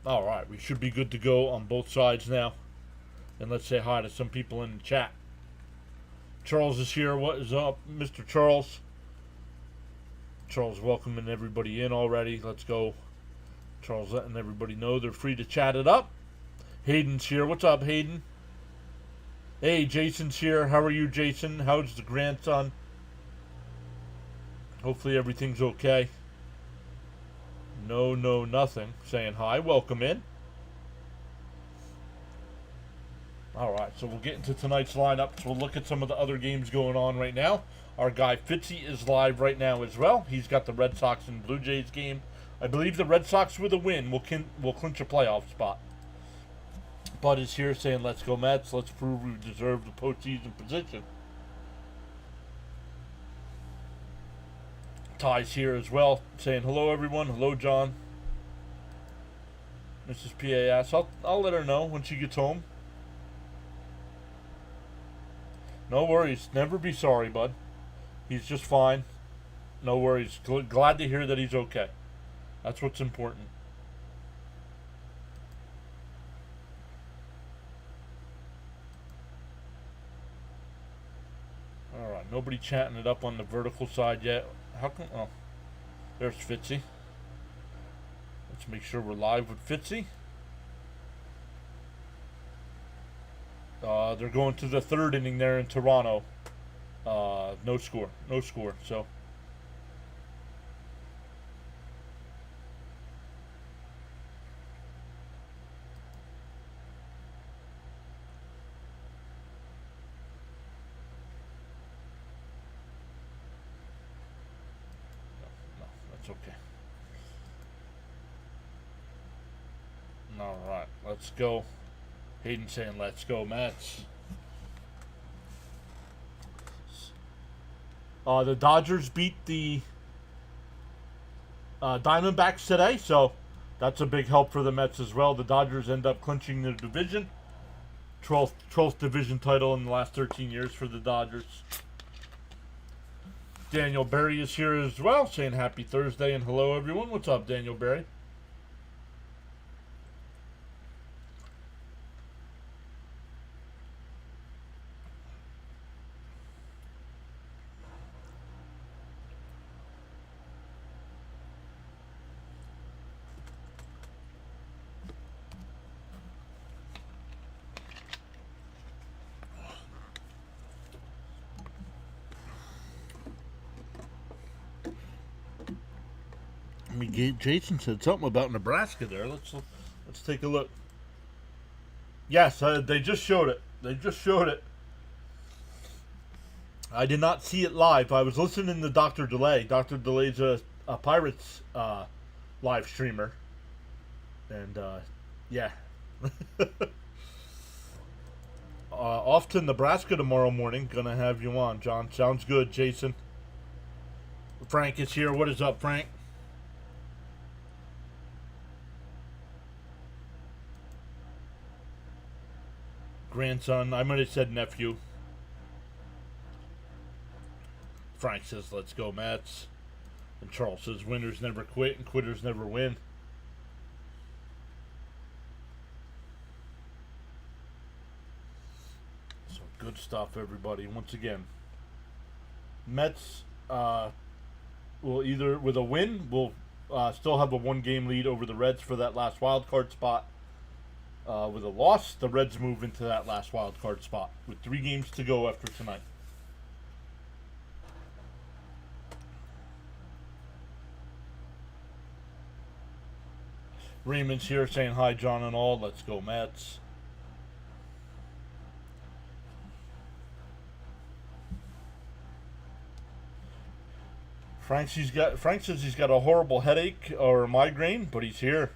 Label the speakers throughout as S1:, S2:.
S1: All right, we should be good to go on both sides now. And let's say hi to some people in the chat. Charles is here. What is up, Mr. Charles? Charles welcoming everybody in already. Let's go. Charles letting everybody know they're free to chat it up. Hayden's here. What's up, Hayden? Hey, Jason's here. How are you, Jason? How's the grandson? Hopefully everything's okay. No, nothing. Saying hi. Welcome in. Alright, so we'll get into tonight's lineup. So we'll look at some of the other games going on right now. Our guy Fitzy is live right now as well. He's got the Red Sox and Blue Jays game. I believe the Red Sox with a win will clinch a playoff spot. Bud is here saying, let's go Mets. Let's prove we deserve the postseason position. Ty's here as well saying, hello everyone. Hello, John. Mrs. PAS. I'll let her know when she gets home. No worries. Never be sorry, bud. He's just fine. No worries. Glad to hear that he's okay. That's what's important. Alright, nobody chatting it up on the vertical side yet. How come? Oh, there's Fitzy. Let's make sure we're live with Fitzy. They're going to the third inning there in Toronto. No score. So no, that's okay. All right, let's go. Hayden saying, let's go, Mets. The Dodgers beat the Diamondbacks today, so that's a big help for the Mets as well. The Dodgers end up clinching their division. 12th division title in the last 13 years for the Dodgers. Daniel Berry is here as well, saying happy Thursday and hello, everyone. What's up, Daniel Berry? Jason said something about Nebraska there. Let's take a look. Yes, they just showed it. I did not see it live. I was listening to Dr. Delay. Dr. Delay's a Pirates live streamer. And, yeah. Off to Nebraska tomorrow morning. Gonna have you on, John. Sounds good, Jason. Frank is here. What is up, Frank? Grandson. I might have said nephew. Frank says, let's go, Mets. And Charles says, winners never quit and quitters never win. So good stuff, everybody. Once again, Mets will either, with a win, will still have a one-game lead over the Reds for that last wild card spot. With a loss, the Reds move into that last wild card spot with 3 games to go after tonight. Raymond's here saying hi, John and all. Let's go, Mets. Frank says he's got a horrible headache or a migraine, but he's here.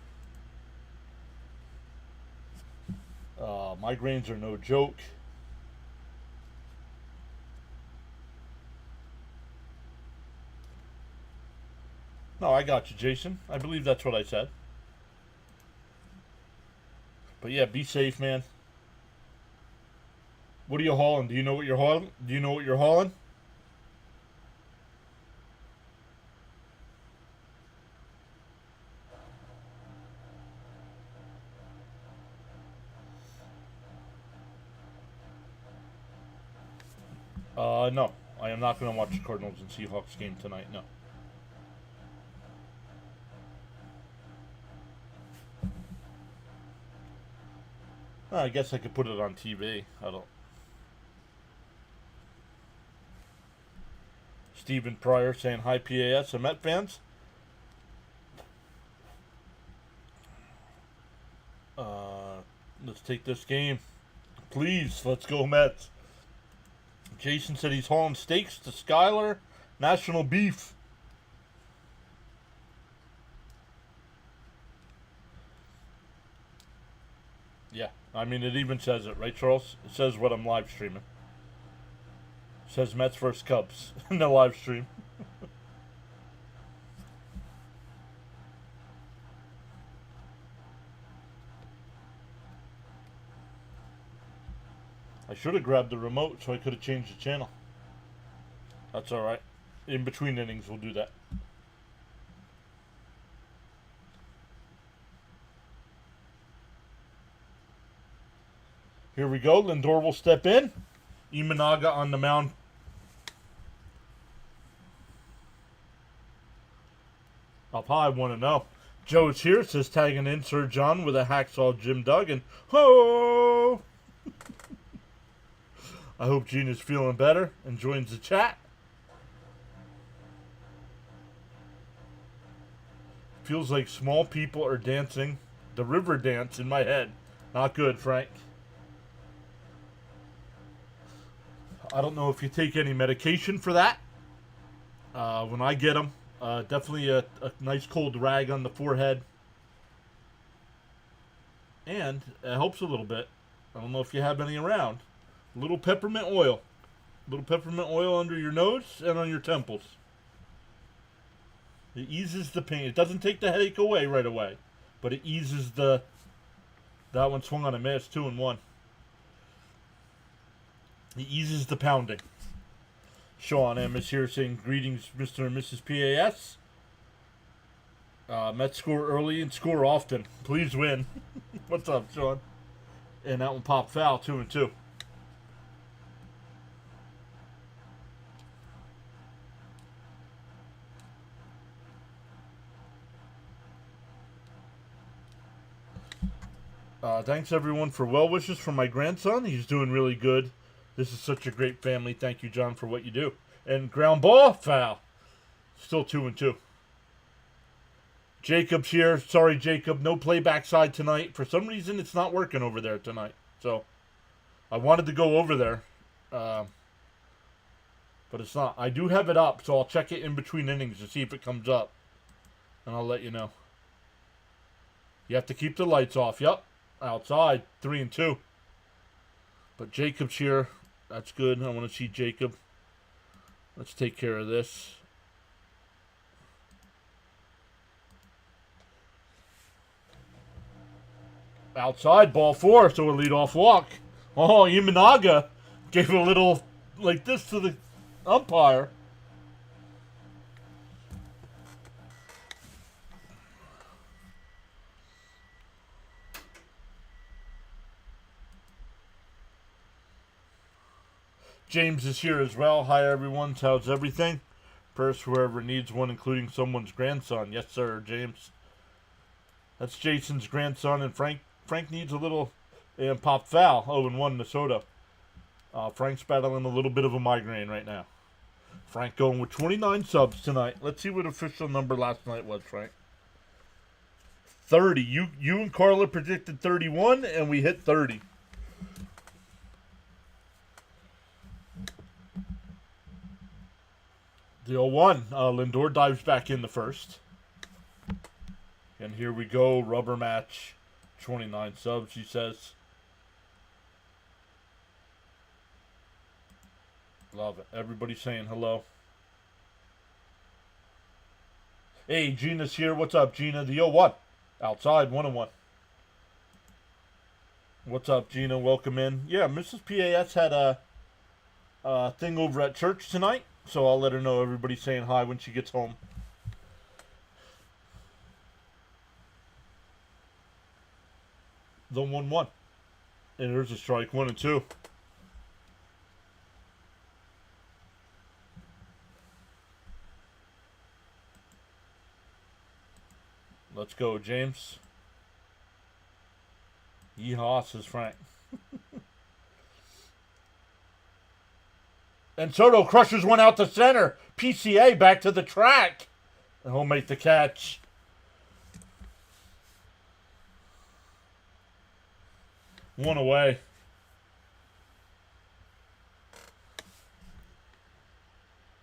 S1: Migraines are no joke. No, I got you, Jason. I believe that's what I said. But yeah, be safe, man. What are you hauling? Do you know what you're hauling? Do you know what you're hauling? No. I am not going to watch the Cardinals and Seahawks game tonight, no. I guess I could put it on TV. I don't. Stephen Pryor saying hi, PAS and Met fans. Let's take this game. Please, let's go Mets. Jason said he's hauling steaks to Skylar. National beef. Yeah, I mean, it even says it, right, Charles? It says what I'm live streaming. It says Mets vs. Cubs in the live stream. I should have grabbed the remote so I could have changed the channel. That's alright. In between innings, we'll do that. Here we go. Lindor will step in. Imanaga on the mound. Up high, 1-0. Joe's here, says tagging in Sir John with a hacksaw Jim Duggan. Ho! I hope Gina's feeling better and joins the chat. Feels like small people are dancing the river dance in my head. Not good, Frank. I don't know if you take any medication for that. When I get them, definitely a nice cold rag on the forehead. And it helps a little bit. I don't know if you have any around. A little peppermint oil. A little peppermint oil under your nose and on your temples. It eases the pain. It doesn't take the headache away right away. But it eases the... That one swung on a miss, 2-1. It eases the pounding. Sean M is here saying greetings, Mr. and Mrs. PAS. Mets score early and score often. Please win. What's up, Sean? And that one popped foul, 2-2. Thanks everyone for well wishes for my grandson. He's doing really good. This is such a great family. Thank you, John, for what you do. And ground ball, foul. Still 2-2. Jacob's here. Sorry, Jacob. No playback side tonight. For some reason, it's not working over there tonight. So, I wanted to go over there. But it's not. I do have it up, so I'll check it in between innings to see if it comes up. And I'll let you know. You have to keep the lights off. Yep. Outside. 3-2. But Jacob's here. That's good. I want to see Jacob. Let's take care of this. Outside, ball 4, so a leadoff walk. Oh, Imanaga gave a little like this to the umpire. James is here as well. Hi, everyone. How's everything? Purse whoever needs one, including someone's grandson. Yes, sir, James. That's Jason's grandson, and Frank needs a little pop foul. 0-1 Minnesota. Frank's battling a little bit of a migraine right now. Frank going with 29 subs tonight. Let's see what official number last night was, Frank. 30. You and Carla predicted 31, and we hit 30. The 0-1. Lindor dives back in the first. And here we go. Rubber match. 29 subs, he says. Love it. Everybody saying hello. Hey, Gina's here. What's up, Gina? The 0-1. Outside, 1-1. What's up, Gina? Welcome in. Yeah, Mrs. PAS had a thing over at church tonight. So I'll let her know everybody's saying hi when she gets home. The 1-1. And there's a strike. 1-2. Let's go, James. Yeehaw, says Frank. And Soto crushes one out to center. PCA back to the track. And he'll make the catch. One away.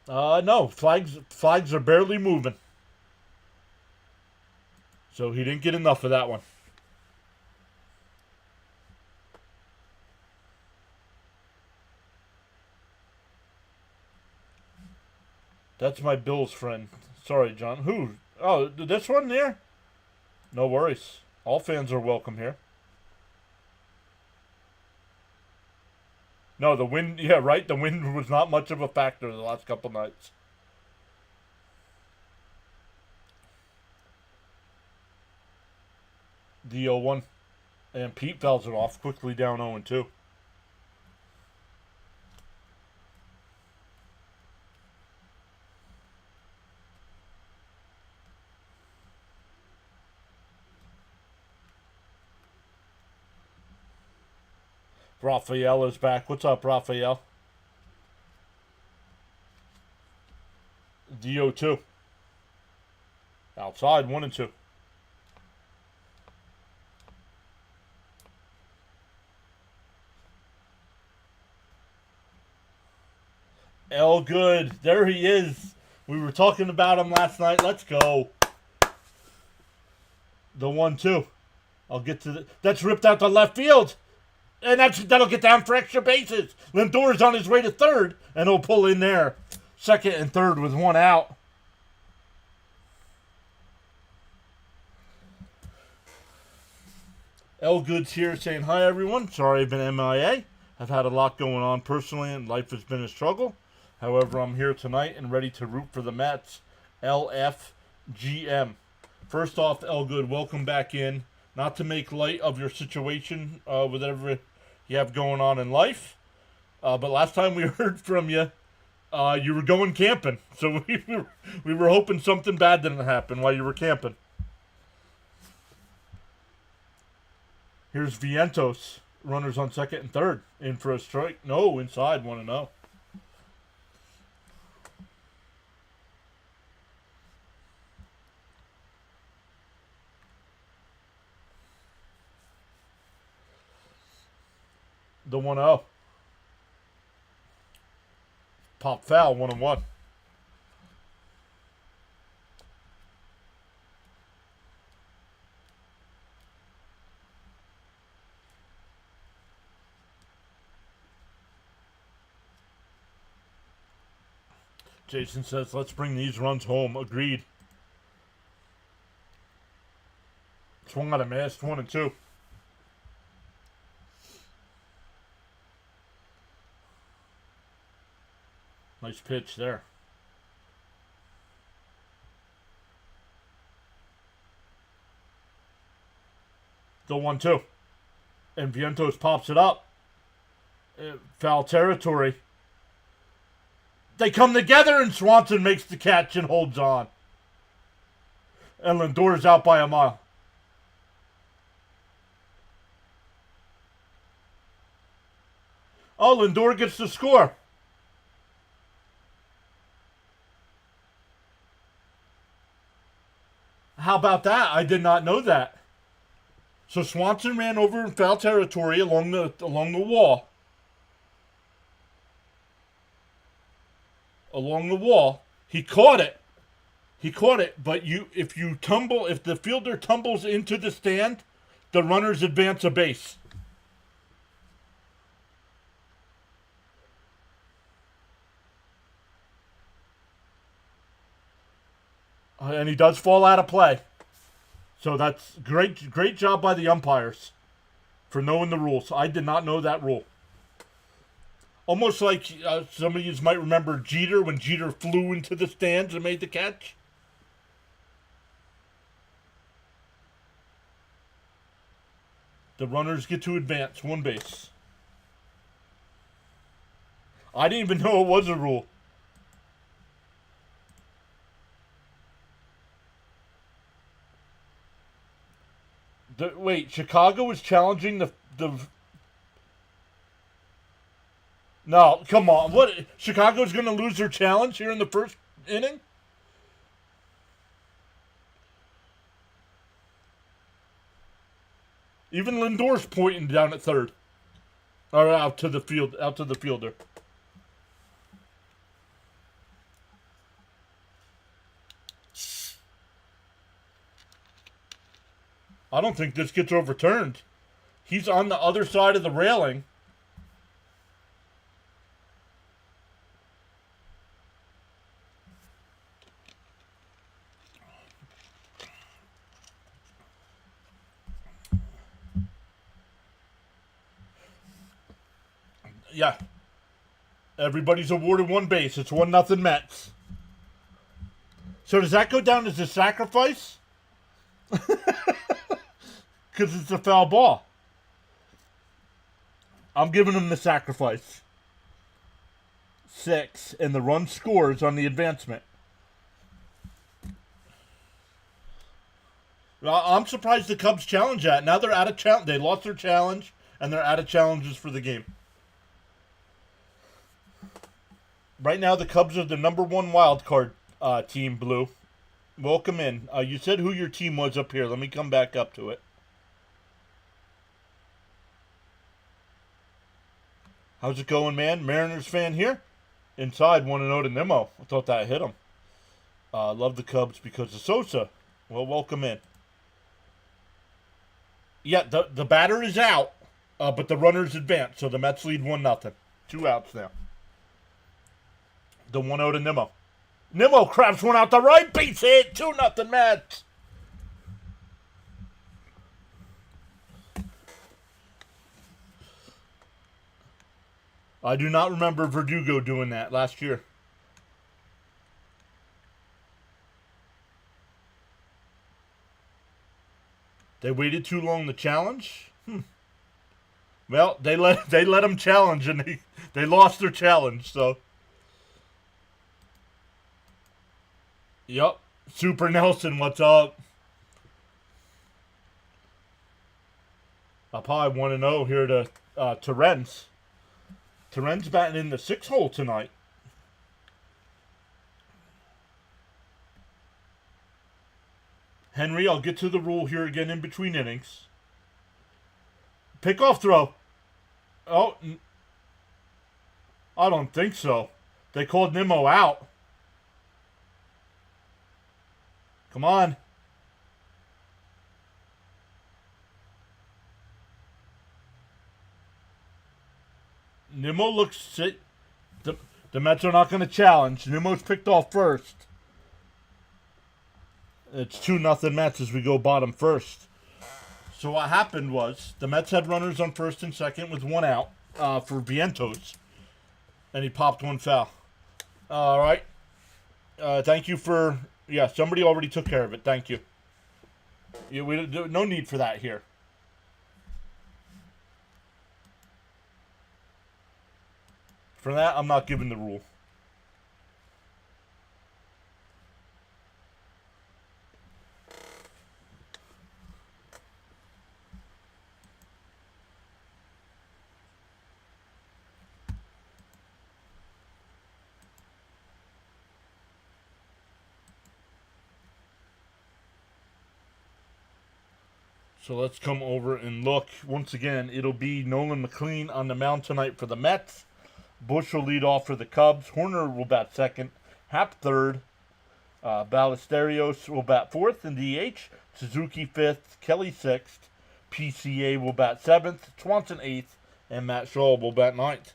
S1: No, flags are barely moving. So he didn't get enough of that one. That's my Bills friend. Sorry, John. Who? Oh, this one there? No worries. All fans are welcome here. No, the wind, yeah, right? The wind was not much of a factor the last couple nights. The 0-1. And Pete fouls it off quickly down 0-2. Raphael is back. What's up, Raphael? The 0-2. Outside, 1-2. Good. There he is. We were talking about him last night. Let's go. The 1-2. I'll get to the... That's ripped out to left field. And that'll get down for extra bases. Lindor's on his way to third, and he'll pull in there. Second and third with one out. Good's here saying, hi, everyone. Sorry I've been MIA. I've had a lot going on personally, and life has been a struggle. However, I'm here tonight and ready to root for the Mets. LFGM. First off, Good, welcome back in. Not to make light of your situation with whatever you have going on in life. But last time we heard from you, you were going camping. So we were hoping something bad didn't happen while you were camping. Here's Vientos. Runners on second and third. In for a strike. No, inside 1-0. The 1-0. Pop foul, 1-1. Jason says, let's bring these runs home. Agreed. Swung out a miss, 1-2. Nice pitch there. The 1-2. And Vientos pops it up. Foul territory. They come together and Swanson makes the catch and holds on. And Lindor's out by a mile. Oh, Lindor gets the score. How about that? I did not know that. So Swanson ran over in foul territory along the wall. Along the wall. He caught it. But if the fielder tumbles into the stand, the runners advance a base. And he does fall out of play. So that's great job by the umpires for knowing the rules. I did not know that rule. Almost like some of you might remember Jeter when Jeter flew into the stands and made the catch. The runners get to advance one base. I didn't even know it was a rule. Wait, Chicago is challenging the. No, come on. What? Chicago's going to lose their challenge here in the first inning? Even Lindor's pointing down at third. Or out to the fielder. I don't think this gets overturned. He's on the other side of the railing. Yeah. Everybody's awarded one base. It's 1-0 Mets. So does that go down as a sacrifice? Because it's a foul ball. I'm giving him the sacrifice. 6, and the run scores on the advancement. I'm surprised the Cubs challenge that. Now they're out of challenge. They lost their challenge, and they're out of challenges for the game. Right now, the Cubs are the #1 wild card team, Blue. Welcome in. You said who your team was up here. Let me come back up to it. How's it going, man? Mariners fan here? Inside, 1-0 to Nimmo. I thought that hit him. Love the Cubs because of Sosa. Well, welcome in. Yeah, the batter is out, but the runner's advanced, so the Mets lead 1-0. 2 outs now. The 1-0 to Nimmo. Nimmo crabs one out the right, base hit, 2-0 Mets. I do not remember Verdugo doing that last year. They waited too long to challenge? Well, they let them challenge, and they lost their challenge, so. Yup. Super Nelson, what's up? Up high, 1-0 here to Terrence. Terrence batting in the 6 hole tonight. Henry, I'll get to the rule here again in between innings. Pickoff throw. Oh, I don't think so. They called Nimmo out. Come on. Nimmo looks sick. The Mets are not going to challenge. Nimmo's picked off first. It's 2-0 Mets as we go bottom first. So what happened was the Mets had runners on first and second with 1 out for Vientos. And he popped 1 foul. All right. Thank you for... Yeah, somebody already took care of it. Thank you. No need for that here. For that, I'm not giving the rule. So let's come over and look. Once again, it'll be Nolan McLean on the mound tonight for the Mets. Bush will lead off for the Cubs. Horner will bat second. Happ third. Ballesteros will bat fourth in DH. Suzuki fifth. Kelly sixth. PCA will bat seventh. Swanson eighth. And Matt Shaw will bat ninth.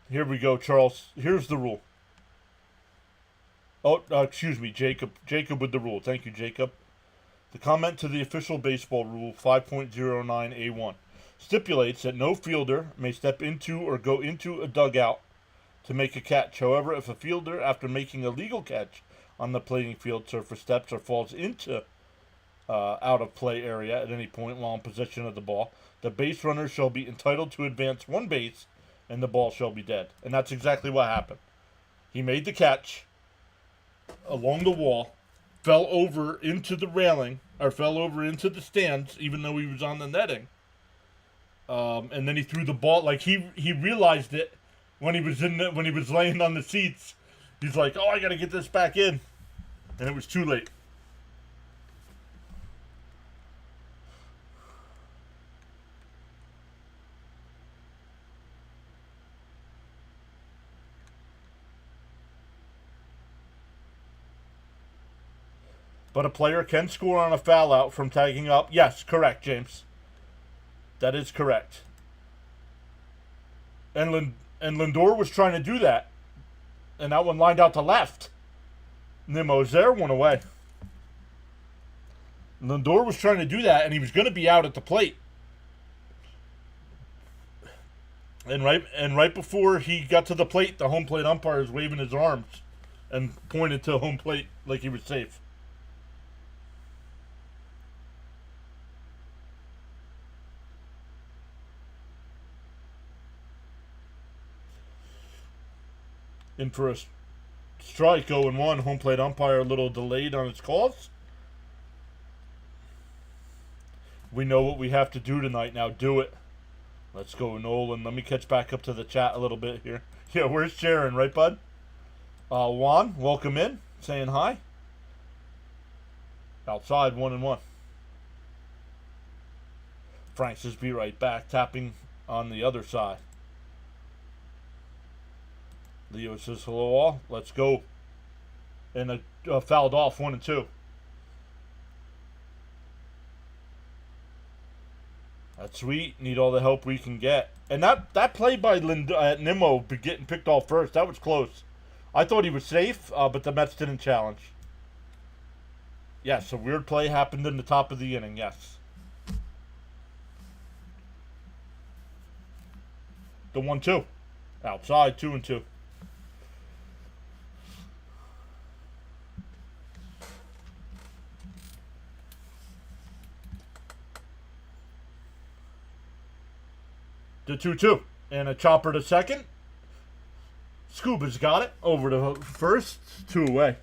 S1: Here we go, Charles. Here's the rule. Oh, excuse me, Jacob. Jacob with the rule. Thank you, Jacob. The comment to the official baseball rule 5.09A1 stipulates that no fielder may step into or go into a dugout to make a catch. However, if a fielder, after making a legal catch on the playing field surface, steps or falls into out of play area at any point while in possession of the ball. The base runner shall be entitled to advance one base, and the ball shall be dead. And that's exactly what happened. He made the catch along the wall, fell over into the railing, or fell over into the stands, even though he was on the netting. And then he threw the ball like he realized it when he was when he was laying on the seats. He's like, "Oh, I got to get this back in," and it was too late. But a player can score on a foul out from tagging up. Yes, correct, James. That is correct. And Lindor was trying to do that. And that one lined out to left. Nimmo's there, one away. Lindor was trying to do that, and he was going to be out at the plate. And right before he got to the plate, the home plate umpire was waving his arms and pointed to home plate like he was safe. In for a strike, 0-1. Home plate umpire a little delayed on his calls. We know what we have to do tonight. Now do it. Let's go, Nolan. Let me catch back up to the chat a little bit here. Yeah, where's Sharon, right, bud? Juan, welcome in. Saying hi. Outside, 1-1. Frank says be right back. Tapping on the other side. Leo says hello all. Let's go. And fouled off 1-2. That's sweet. Need all the help we can get. And that play by Nimmo getting picked off first, that was close. I thought he was safe, but the Mets didn't challenge. Yes, a weird play happened in the top of the inning, yes. The 1-2. Outside, 2-2. The 2-2. And a chopper to second. Scuba's got it. Over to first. 2 away.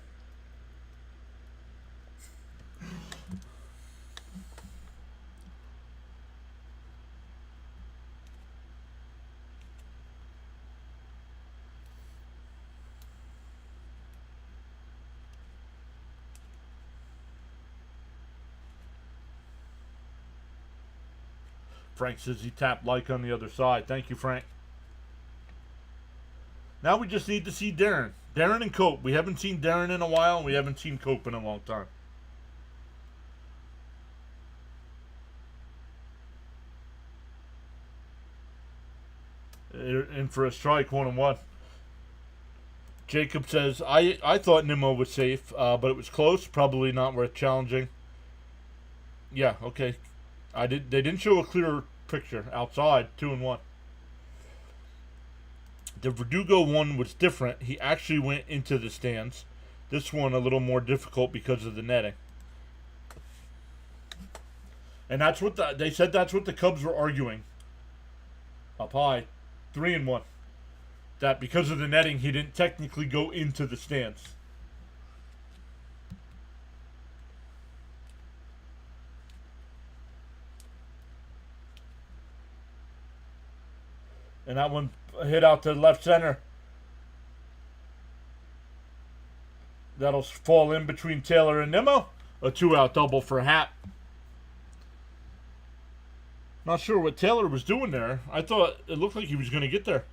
S1: Frank says he tapped like on the other side. Thank you, Frank. Now we just need to see Darren. Darren and Cope. We haven't seen Darren in a while, and we haven't seen Cope in a long time. In for a strike, 1-1. Jacob says, I thought Nimmo was safe, but it was close. Probably not worth challenging. Yeah, okay. They didn't show a clear picture. Outside, 2-1. The Verdugo one was different. He actually went into the stands. This one a little more difficult because of the netting. And that's what they said. That's what the Cubs were arguing. Up high, 3-1. That because of the netting, he didn't technically go into the stands. And that one hit out to left center. That'll fall in between Taylor and Nimmo. A 2-out double for Happ. Not sure what Taylor was doing there. I thought it looked like he was going to get there.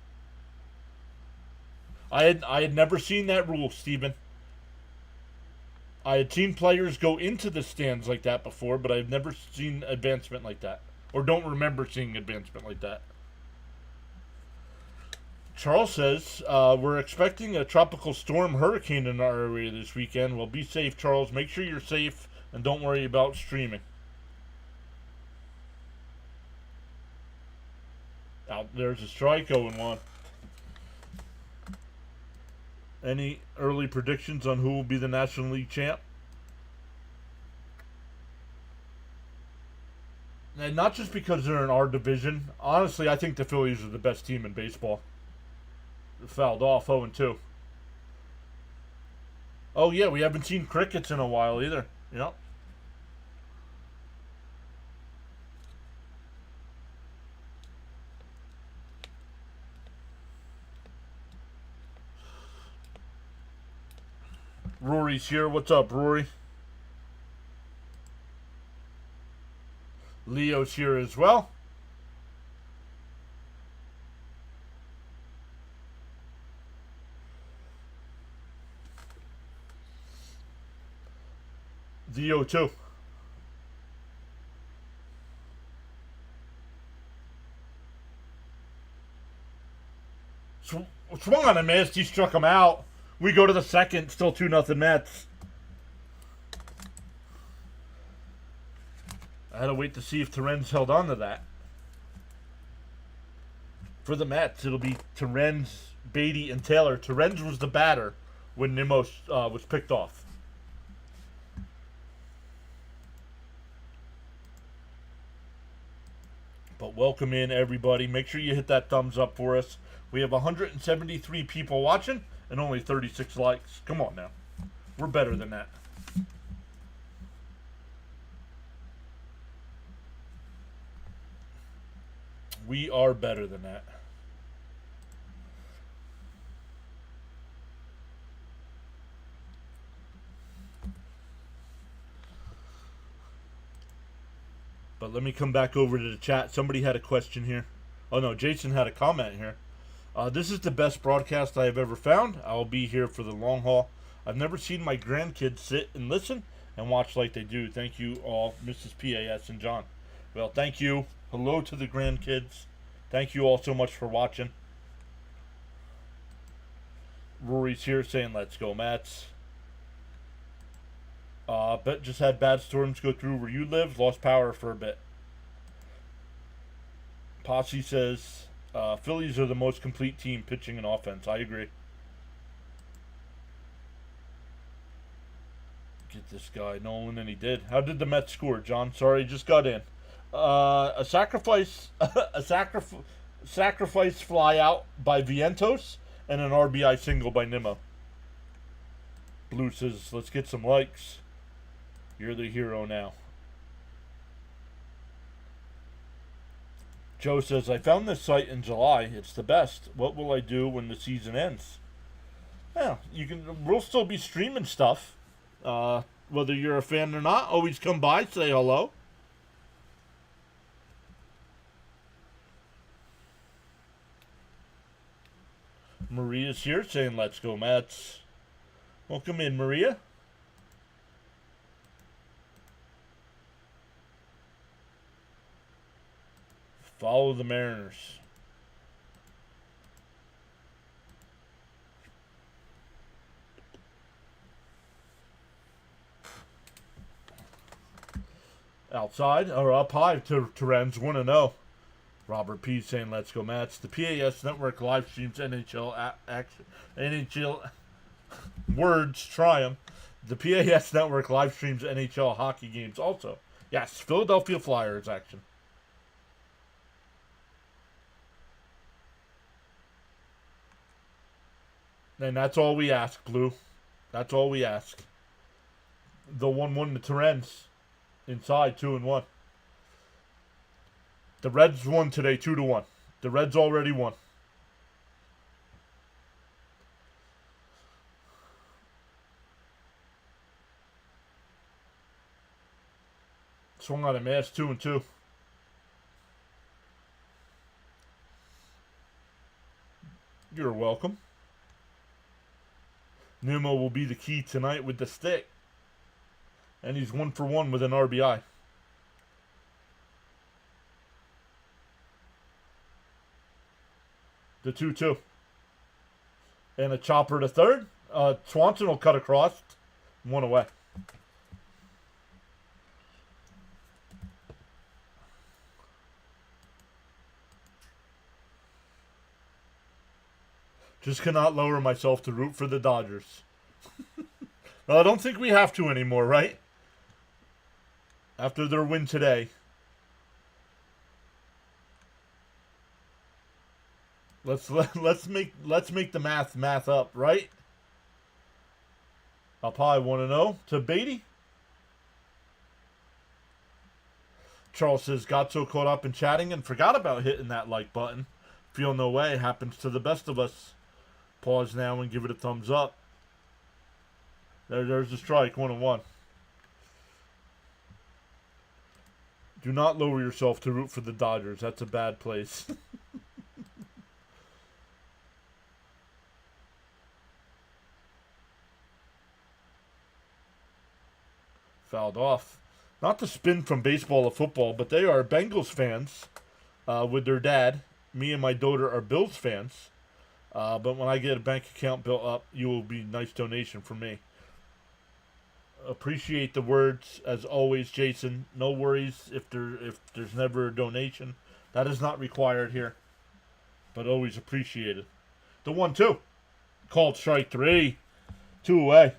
S1: I had never seen that rule, Steven. I had seen players go into the stands like that before, but I've never seen advancement like that. Or don't remember seeing advancement like that. Charles says, we're expecting a tropical storm hurricane in our area this weekend. Well, be safe, Charles. Make sure you're safe and don't worry about streaming. Out there's a strike, 0-1. Any early predictions on who will be the National League champ? And not just because they're in our division. Honestly, I think the Phillies are the best team in baseball. Fouled off 0-2. Oh, yeah, we haven't seen crickets in a while either. Yep. Rory's here. What's up, Rory? Leo's here as well. Theo too. Swung on a miss. He struck him out. We go to the second. Still 2-0 Mets. I had to wait to see if Terrence held on to that. For the Mets, it'll be Terrence, Beatty, and Taylor. Terrence was the batter when Nimmo was picked off. But welcome in, everybody. Make sure you hit that thumbs up for us. We have 173 people watching and only 36 likes. Come on now. We're better than that. We are better than that. But let me come back over to the chat. Somebody had a question here. Oh no, Jason had a comment here. This is the best broadcast I have ever found. I'll be here for the long haul. I've never seen my grandkids sit and listen and watch like they do. Thank you all, Mrs. PAS and John. Well, thank you. Hello to the grandkids. Thank you all so much for watching. Rory's here saying, let's go, Mats. Bet just had bad storms go through where you live. Lost power for a bit. Posse says, Phillies are the most complete team pitching and offense. I agree. Get this guy Nolan, and he did. How did the Mets score, John? Sorry, just got in. A sacrifice fly out by Vientos and an RBI single by Nimmo. Blue says, let's get some likes. You're the hero now. Joe says, I found this site in July. It's the best. What will I do when the season ends? Yeah, we'll still be streaming stuff. Whether you're a fan or not, always come by, say hello. Maria's here saying, let's go, Mets. Welcome in, Maria. Follow the Mariners. Outside or up high to Terrence 1-0. Robert P saying, let's go, Mats. The PAS Network live streams NHL action. NHL words, try them. The PAS Network live streams NHL hockey games also. Yes, Philadelphia Flyers action. And that's all we ask, Blue. That's all we ask. The 1-1 to Terrence. Inside, 2-1. The Reds won today, 2-1. The Reds already won. Swung on a mass, 2-2. You're welcome. Nimmo will be the key tonight with the stick. And he's 1 for 1 with an RBI. The 2-2. And a chopper to third. Swanson will cut across. 1 away. Just cannot lower myself to root for the Dodgers. Well, I don't think we have to anymore, right? After their win today. Let's make the math up, right? I'll probably want to know. To Beatty. Charles says, got so caught up in chatting and forgot about hitting that like button. Feel no way. Happens to the best of us. Pause now and give it a thumbs up. There's a strike. 1-1. Do not lower yourself to root for the Dodgers. That's a bad place. Fouled off. Not to spin from baseball to football, but they are Bengals fans with their dad. Me and my daughter are Bills fans. But when I get a bank account built up, you will be a nice donation from me. Appreciate the words as always, Jason. No worries if there's never a donation. That is not required here, but always appreciated. The 1-2 called strike 3, 2 away.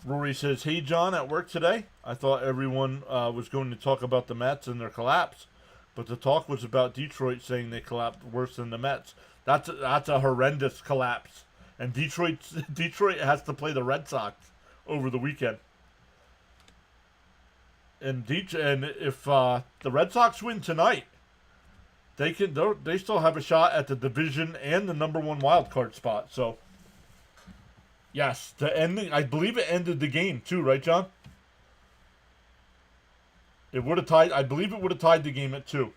S1: Rory says, "Hey John, at work today, I thought everyone was going to talk about the Mets and their collapse. But the talk was about Detroit saying they collapsed worse than the Mets. That's a horrendous collapse. And Detroit has to play the Red Sox over the weekend. And if the Red Sox win tonight, they still have a shot at the division and the #1 wild card spot. So, yes, I believe it ended the game too, right, John? It would have tied. I believe it would have tied the game at 2.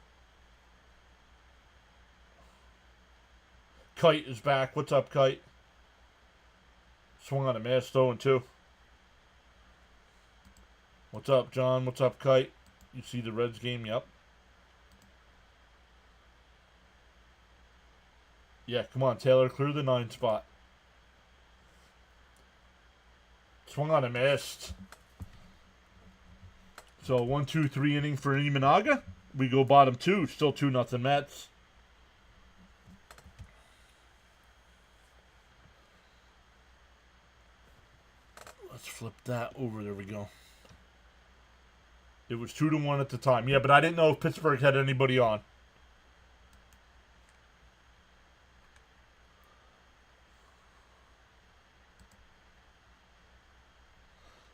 S1: Kite is back. What's up, Kite? Swung on a miss, 0-2. What's up, John? What's up, Kite? You see the Reds game? Yep. Yeah, come on, Taylor. Clear the 9 spot. Swung on a miss. So 1-2-3 inning for Imanaga. We go bottom 2. Still 2-0 Mets. Let's flip that over. There we go. It was 2-1 at the time. Yeah, but I didn't know if Pittsburgh had anybody on.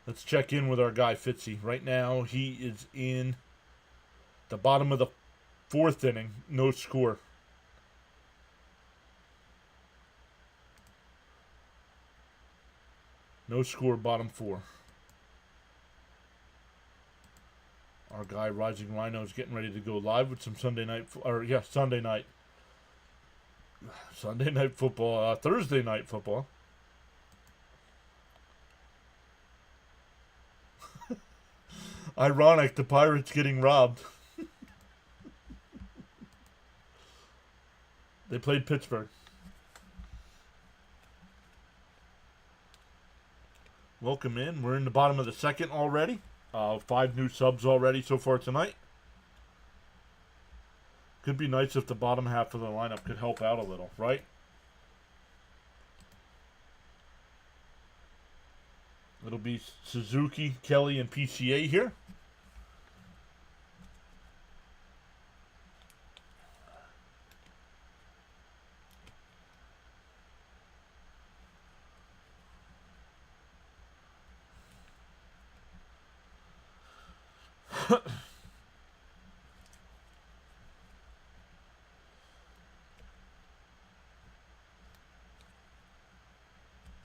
S1: Let's check in with our guy Fitzy. Right now, he is in the bottom of the 4th inning. No score. No score, bottom 4. Our guy Rising Rhino is getting ready to go live with some Sunday night football. Thursday night football. Ironic, the Pirates getting robbed. They played Pittsburgh. Welcome in. We're in the bottom of the 2nd already. 5 new subs already so far tonight. Could be nice if the bottom half of the lineup could help out a little, right? It'll be Suzuki, Kelly, and PCA here.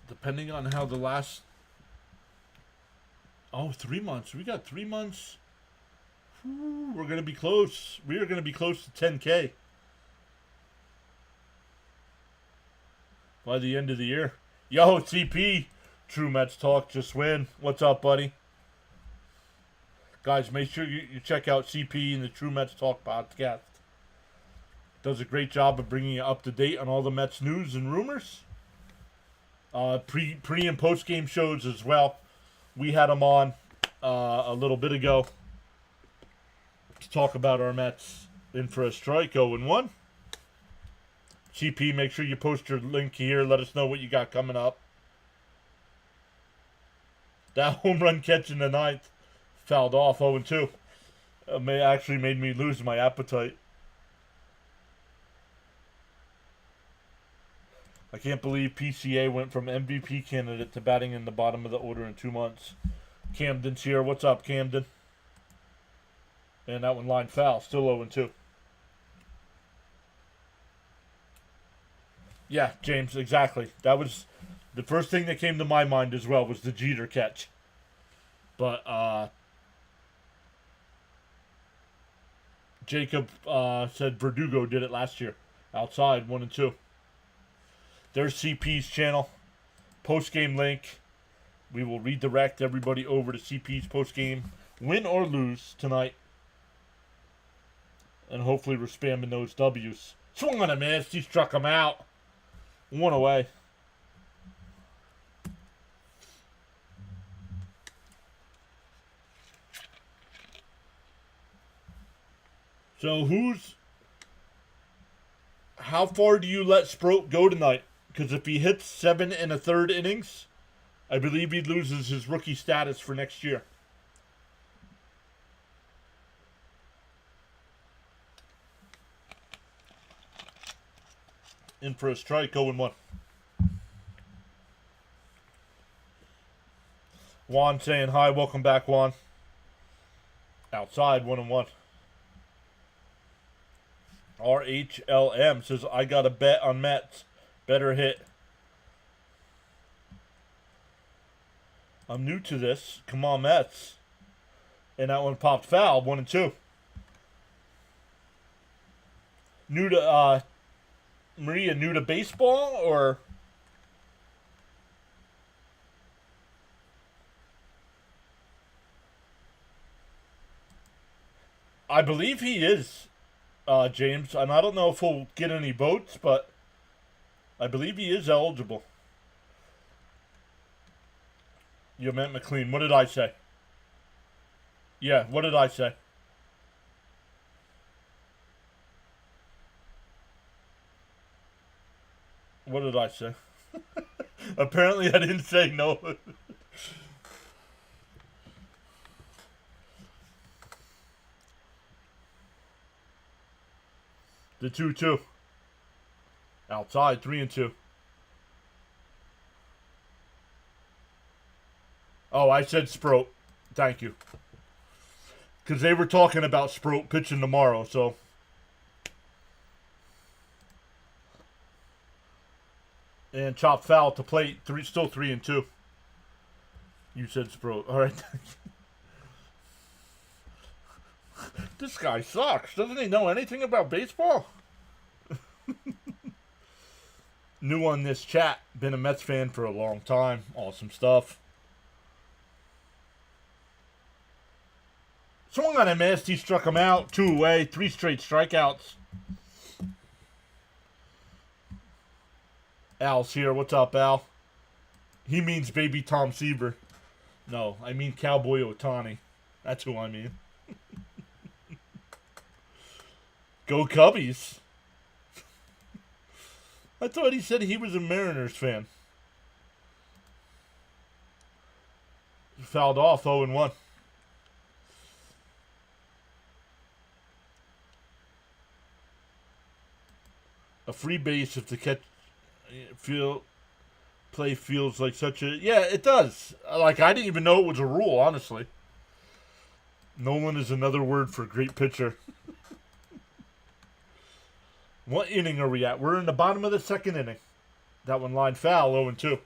S1: Depending on how the last... 3 months. We got 3 months. We're going to be close. We are going to be close to 10K. By the end of the year. Yo, CP. True Mets Talk. Just win. What's up, buddy? Guys, make sure you check out CP and the True Mets Talk podcast. Does a great job of bringing you up to date on all the Mets news and rumors. Pre and post game shows as well. We had them on a little bit ago to talk about our Mets. In for a strike, 0-1. CP, make sure you post your link here. Let us know what you got coming up. That home run catch in the ninth fouled off 0-2. Actually made me lose my appetite. I can't believe PCA went from MVP candidate to batting in the bottom of the order in 2 months. Camden's here. What's up, Camden? And that one line foul. Still 0-2. Yeah, James, exactly. That was the first thing that came to my mind as well, was the Jeter catch. But Jacob said Verdugo did it last year. Outside, 1-2. There's CP's channel. Post-game link. We will redirect everybody over to CP's post-game. Win or lose tonight. And hopefully we're spamming those W's. Swung on a miss. He struck him out. 1 away. So how far do you let Sproat go tonight? Because if he hits 7 1/3 innings, I believe he loses his rookie status for next year. In for a strike, 0-1. Juan saying hi. Welcome back, Juan. Outside, 1-1. RHLM says, I got a bet on Mets. Better hit. I'm new to this. Come on, Mets. And that one popped foul, 1-2. New to, Maria, new to baseball, or? I believe he is, James. And I don't know if he'll get any votes, but I believe he is eligible. You meant McLean. What did I say? Yeah, what did I say? What did I say? Apparently I didn't say no. The 2-2. Outside, 3-2. Oh, I said Sproat. Thank you. Because they were talking about Sproat pitching tomorrow, so. And chop foul to plate. Still 3-2. You said Sproat. All right. This guy sucks. Doesn't he know anything about baseball? New on this chat. Been a Mets fan for a long time. Awesome stuff. Swung on a miss. He struck him out. 2 away. 3 straight strikeouts. Al's here. What's up, Al? He means baby Tom Seaver. No, I mean Cowboy Ohtani. That's who I mean. Go Cubbies. I thought he said he was a Mariners fan. Fouled off, 0-1. A free base if the play feels like such a... Yeah, it does. Like, I didn't even know it was a rule, honestly. Nolan is another word for great pitcher. What inning are we at? We're in the bottom of the second inning. That one line foul, 0-2.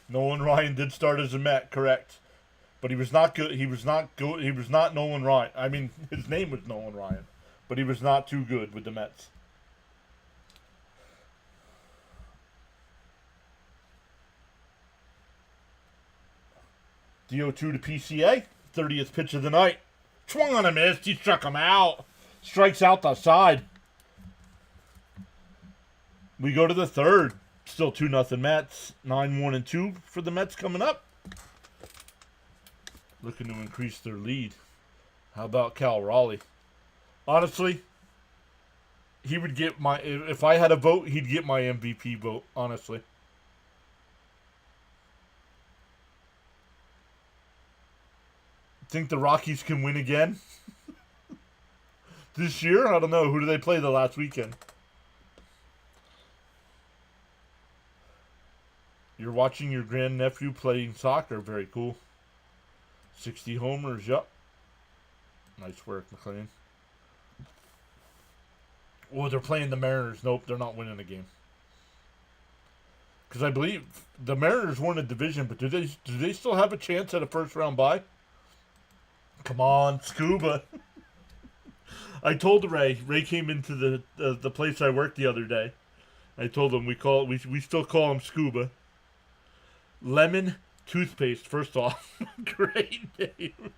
S1: Nolan Ryan did start as a Met, correct. But he was not good. He was not good. He was not Nolan Ryan. I mean, his name was Nolan Ryan. But he was not too good with the Mets. DO2 to PCA. 30th pitch of the night. Swung on a miss. He struck him out. Strikes out the side. We go to the third. Still 2-0 Mets. 9-1-2 for the Mets coming up. Looking to increase their lead. How about Cal Raleigh? Honestly, he would get my... If I had a vote, he'd get my MVP vote, honestly. Think the Rockies can win again this year? I don't know. Who do they play the last weekend? You're watching your grandnephew playing soccer. Very cool. 60 homers. Yup. Nice work, McLean. Oh, they're playing the Mariners. Nope, they're not winning the game. Because I believe the Mariners won a division, but do they still have a chance at a first round bye? Come on, Scuba. I told Ray. Ray came into the place I worked the other day. I told him we still call him Scuba. Lemon toothpaste. First off, great name.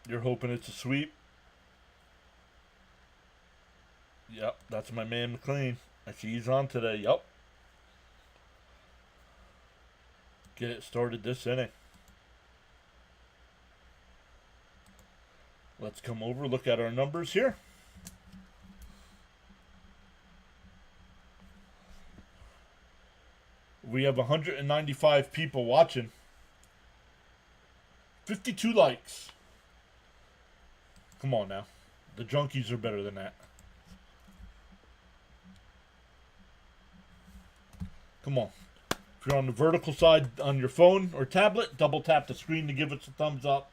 S1: You're hoping it's a sweep? Yep, that's my man McLean. I see he's on today. Yep. Get it started this inning. Let's come over, look at our numbers here. We have 195 people watching. 52 likes. Come on now. The junkies are better than that. Come on. If you're on the vertical side on your phone or tablet, double tap the screen to give us a thumbs up.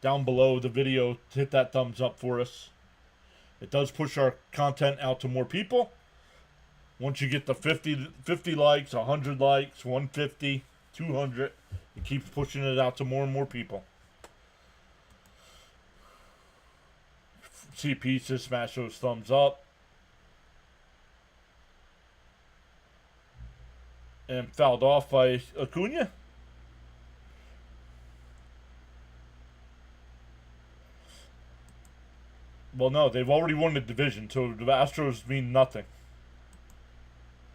S1: Down below the video, hit that thumbs up for us. It does push our content out to more people. Once you get the 50 likes, 100 likes, 150, 200, it keeps pushing it out to more and more people. CP says smash those thumbs up. And fouled off by Acuna. Well, no, they've already won the division, so the Astros mean nothing.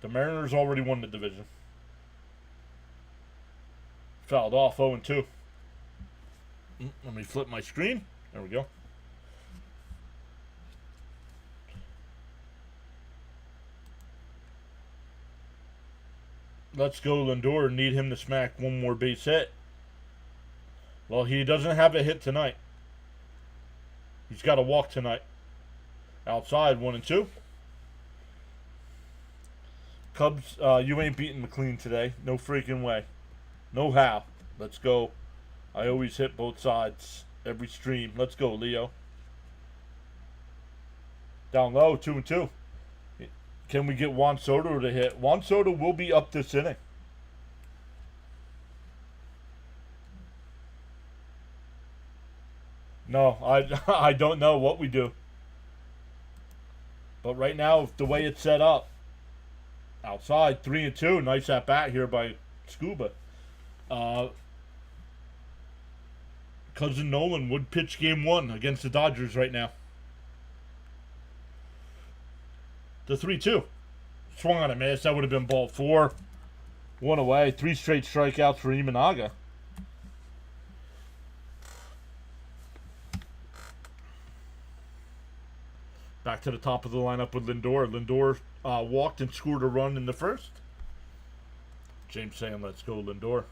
S1: The Mariners already won the division. Fouled off 0-2. Let me flip my screen. There we go. Let's go, Lindor. Need him to smack one more base hit. Well, he doesn't have a hit tonight. He's got to walk tonight. Outside, 1-2. Cubs, you ain't beating McLean today. No freaking way. No how. Let's go. I always hit both sides. Every stream. Let's go, Leo. Down low, 2-2. Can we get Juan Soto to hit? Juan Soto will be up this inning. No, I don't know what we do. But right now, the way it's set up, outside, 3-2. Nice at bat here by Scuba. Cousin Nolan would pitch game 1 against the Dodgers right now. The 3-2. Swung on a miss. That would have been ball 4. 1 away. 3 straight strikeouts for Imanaga. Back to the top of the lineup with Lindor. Lindor walked and scored a run in the first. James saying, let's go, Lindor.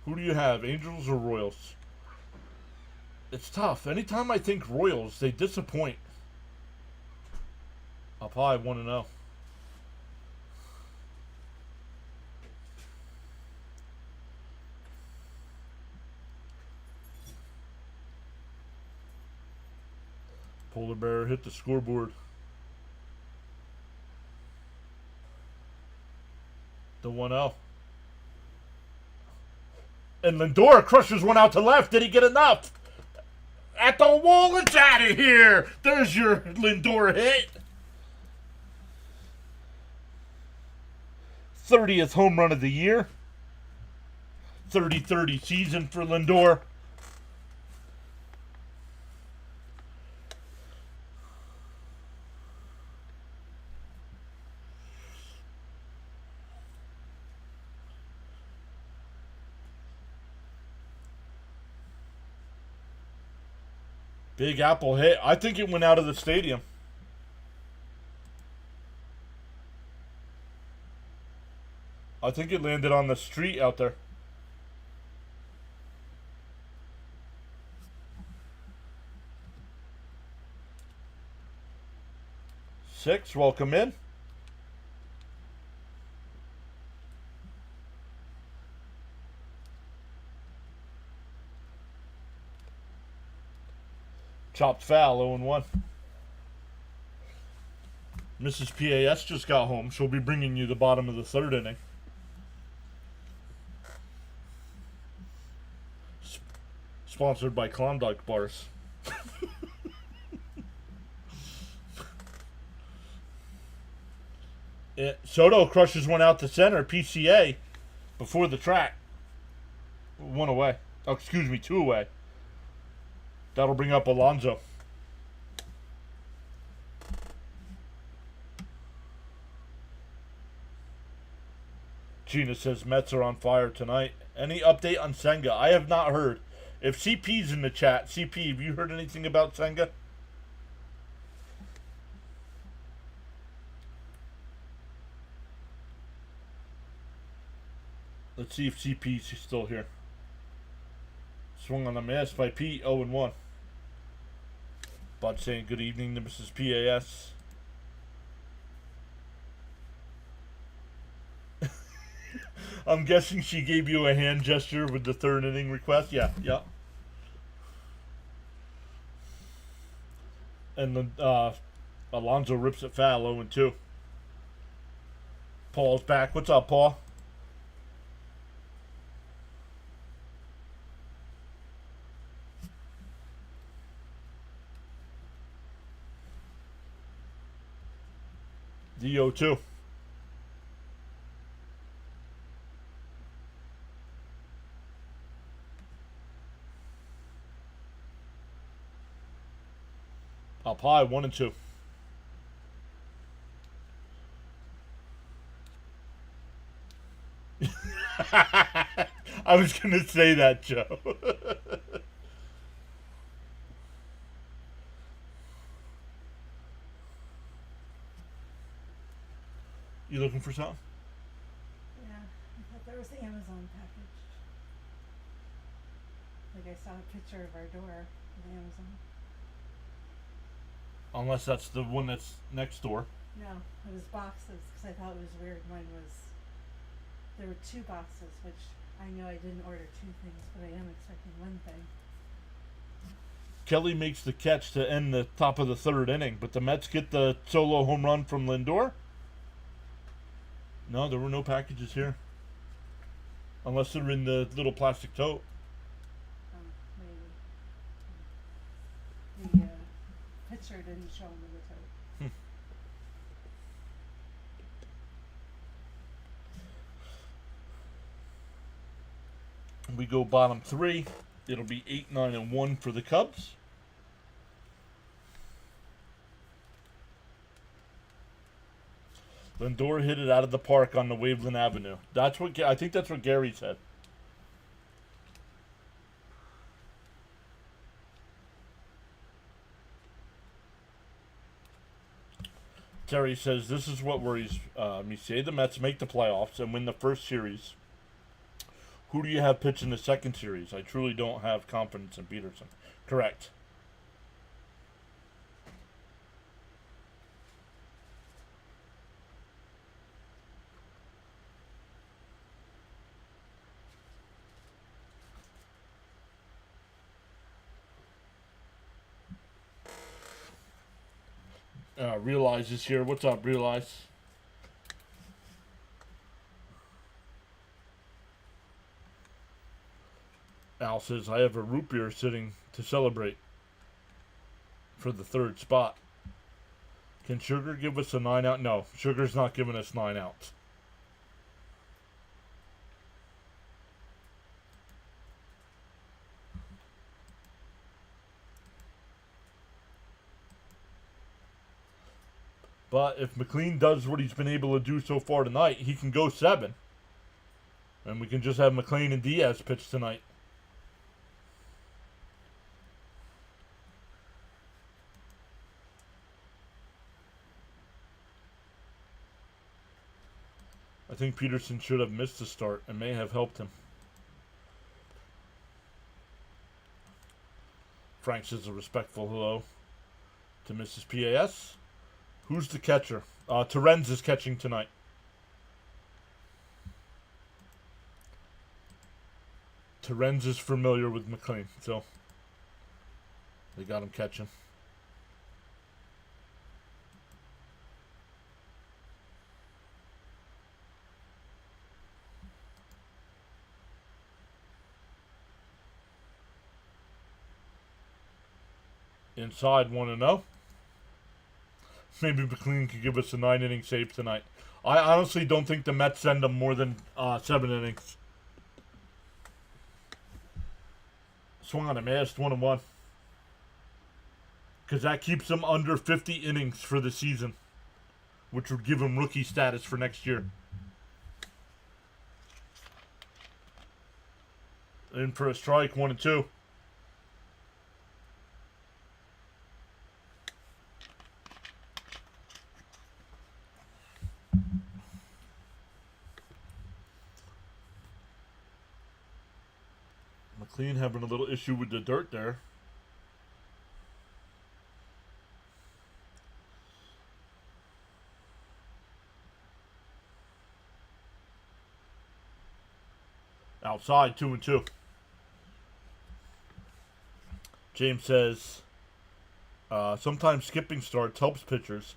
S1: Who do you have, Angels or Royals? It's tough. Anytime I think Royals, they disappoint. Up high, 1-0. Polar Bear hit the scoreboard. The 1-0. And Lindor crushes one out to left. Did he get enough? At the wall, it's out of here. There's your Lindor hit. 30th home run of the year. 30-30 season for Lindor. Big Apple hit. I think it went out of the stadium. I think it landed on the street out there. Six, welcome in. Chopped foul, 0-1. Mrs. PAS just got home. She'll be bringing you the bottom of the third inning. Sponsored by Klondike Bars. Soto crushes one out to center. PCA before the track. 1 away. Oh, excuse me, 2 away. That'll bring up Alonso. Gina says Mets are on fire tonight. Any update on Senga? I have not heard. If CP's in the chat, CP, have you heard anything about Senga? Let's see if CP's still here. Swung on a miss by Pete, 0-1. Bud saying good evening to Mrs. PAS. I'm guessing she gave you a hand gesture with the third inning request. Yeah. And then Alonso rips it foul, 0-2. Paul's back. What's up, Paul? The 0-2. Up high, 1-2. I was going to say that, Joe. You looking for something?
S2: Yeah, I thought there was the Amazon package. Like I saw a picture of our door of Amazon.
S1: Unless that's the one that's next door.
S2: No, it was boxes because I thought it was weird. There were 2 boxes, which I know I didn't order 2 things, but I am expecting 1 thing.
S1: Kelly makes the catch to end the top of the third inning, but the Mets get the solo home run from Lindor. No, there were no packages here. Unless they're in the little plastic tote.
S2: Maybe. The picture didn't show them in the tote.
S1: We go bottom 3. It'll be 8, 9, and 1 for the Cubs. Lindor hit it out of the park on the Waveland Avenue. I think that's what Gary said. Terry says this is what worries me. Say the Mets make the playoffs and win the first series. Who do you have pitching the second series? I truly don't have confidence in Peterson. Correct. Realize is here. What's up, Realize? Al says, I have a root beer sitting to celebrate for the third spot. Can Sugar give us a 9 out? No, Sugar's not giving us 9 outs. But if McLean does what he's been able to do so far tonight, he can go 7. And we can just have McLean and Diaz pitch tonight. think Peterson should have missed the start and may have helped him. Frank says a respectful hello to Mrs. PAS. Who's the catcher? Terrenz is catching tonight. Terrenz is familiar with McLean, so they got him catching. Inside 1-0. Maybe McLean could give us a 9-inning save tonight. I honestly don't think the Mets send him more than 7 innings. Swung on a missed 1-1. Because that keeps him under 50 innings for the season, which would give him rookie status for next year. In for a strike, 1-2. McLean having a little issue with the dirt there. Outside, 2-2. James says, sometimes skipping starts helps pitchers.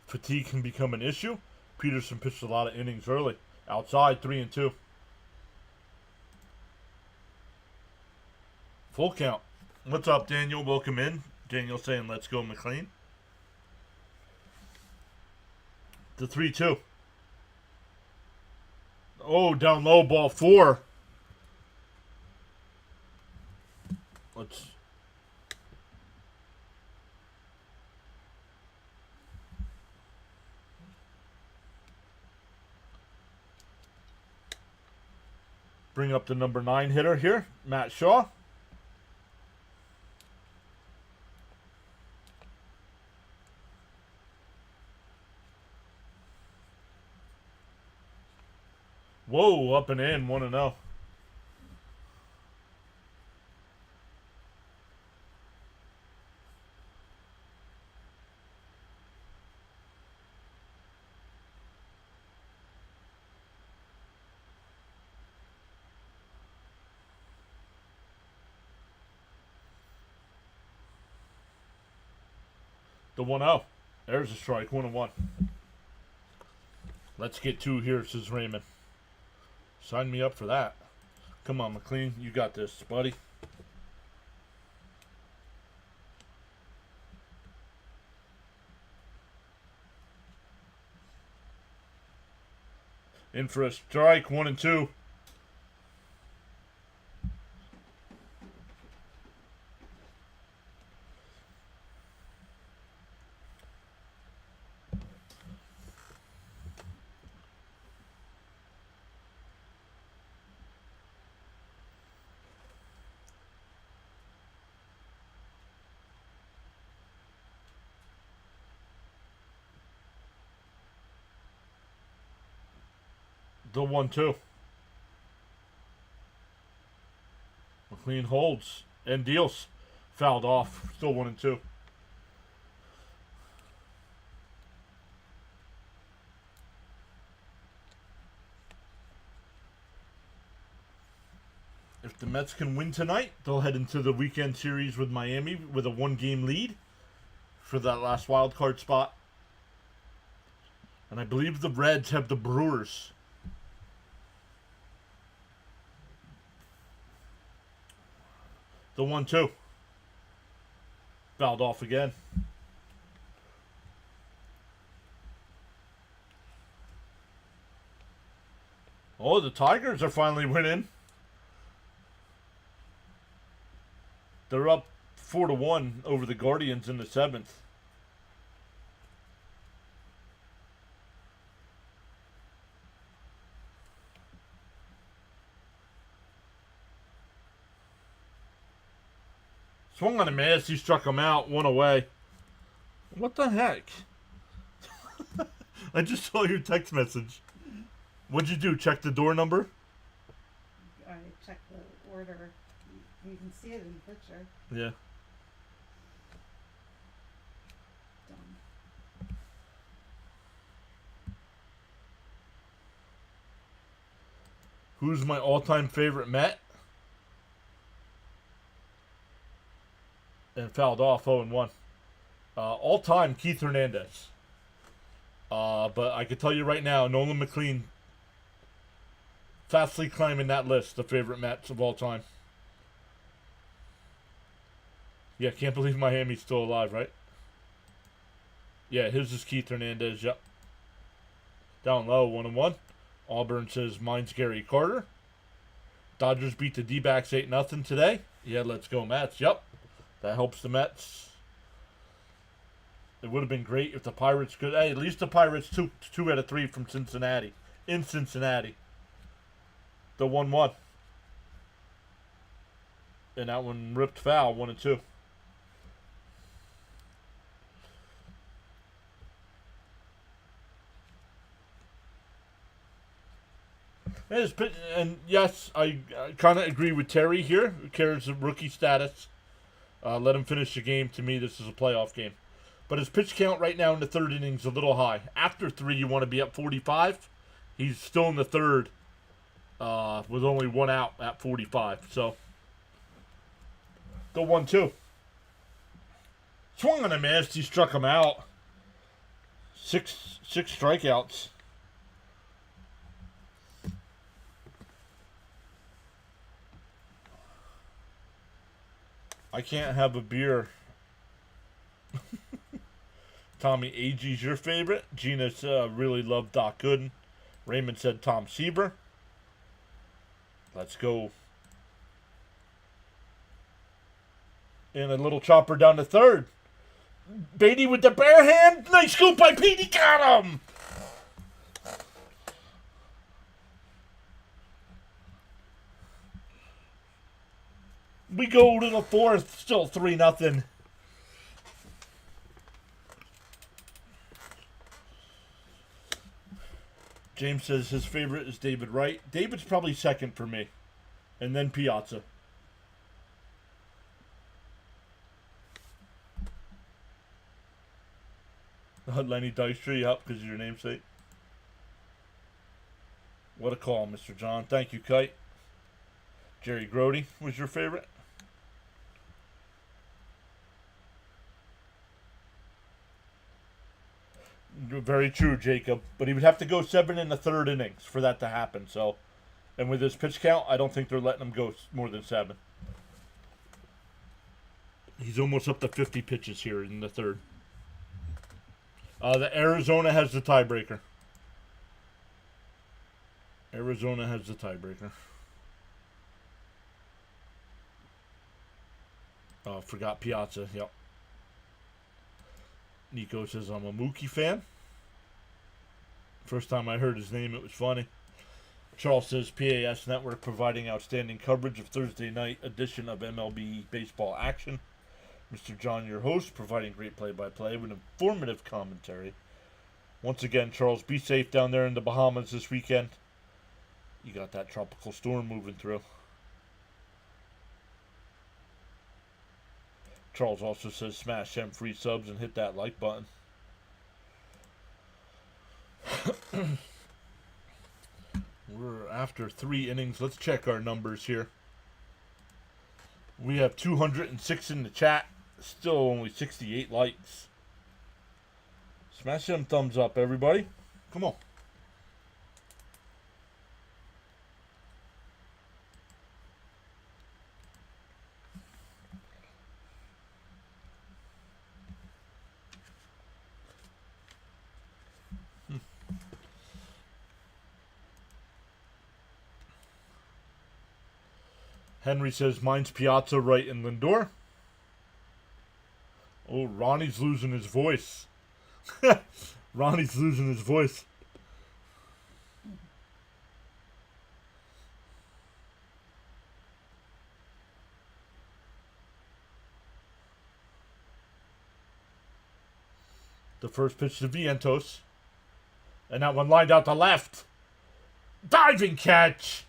S1: Fatigue can become an issue. Peterson pitched a lot of innings early. Outside, 3-2. Full count. What's up, Daniel? Welcome in. Daniel saying, let's go, McLean. The 3-2. Oh, down low, ball 4. Let's... bring up the number 9 hitter here, Matt Shaw. Whoa, up and in, 1-0. The 1-0. There's a strike, 1-1. Let's get 2 here, says Raymond. Sign me up for that. Come on, McLean. You got this, buddy. In for a strike, 1-2. The 1-2. McLean holds and deals. Fouled off. Still 1-2. If the Mets can win tonight, they'll head into the weekend series with Miami with a 1-game lead for that last wild card spot. And I believe the Reds have the Brewers. The 1-2. Fouled off again. Oh, the Tigers are finally winning. They're up 4-1 over the Guardians in the 7th. Swung on a miss. He struck him out. 1 away. What the heck? I just saw your text message. What'd you do? Check the door number?
S2: I checked the order. You can see it in the picture.
S1: Yeah.
S2: Done.
S1: Who's my all-time favorite Met? And fouled off 0-1. All-time Keith Hernandez. But I could tell you right now, Nolan McLean fastly climbing that list of favorite Mets of all time. Yeah, can't believe Miami's still alive, right? Yeah, his is Keith Hernandez, yep. Down low, 1-1. Auburn says mine's Gary Carter. Dodgers beat the D-backs 8-0 today. Yeah, let's go Mets, yep. That helps the Mets. It would have been great if the Pirates could. Hey, at least the Pirates took 2 out of 3 from Cincinnati. In Cincinnati. The 1-1. And that one ripped foul, 1-2. And yes, I kind of agree with Terry here. Who cares of rookie status? Let him finish the game. To me, this is a playoff game. But his pitch count right now in the third inning is a little high. After 3, you want to be up 45. He's still in the third with only 1 out at 45. So, the 1-2. Swung on a miss. He struck him out. Six strikeouts. I can't have a beer. Tommy Agee's your favorite. Gina's really loved Doc Gooden. Raymond said Tom Seaver. Let's go. And a little chopper down to third. Beatty with the bare hand. Nice scoop by Pete. He got him. We go to the fourth. Still 3-0. James says his favorite is David Wright. David's probably second for me. And then Piazza. Lenny Dykstra, yep, because of your namesake. What a call, Mr. John. Thank you, Kite. Jerry Grody was your favorite? Very true, Jacob. But he would have to go 7 in the third innings for that to happen. So, and with his pitch count, I don't think they're letting him go more than 7. He's almost up to 50 pitches here in the third. The Arizona has the tiebreaker. Arizona has the tiebreaker. Forgot Piazza. Yep. Nico says I'm a Mookie fan. First time I heard his name, it was funny. Charles says PAS Network providing outstanding coverage of Thursday night edition of MLB baseball action. Mr. John, your host, providing great play-by-play with informative commentary. Once again, Charles, be safe down there in the Bahamas this weekend. You got that tropical storm moving through. Charles also says smash them free subs and hit that like button. We're after 3 innings. Let's check our numbers here. We have 206 in the chat. Still only 68 likes. Smash them thumbs up, everybody. Come on. Henry says mine's Piazza, Wright, and Lindor. Oh, Ronnie's losing his voice. Ronnie's losing his voice. The first pitch to Vientos. And that one lined out to left. Diving catch.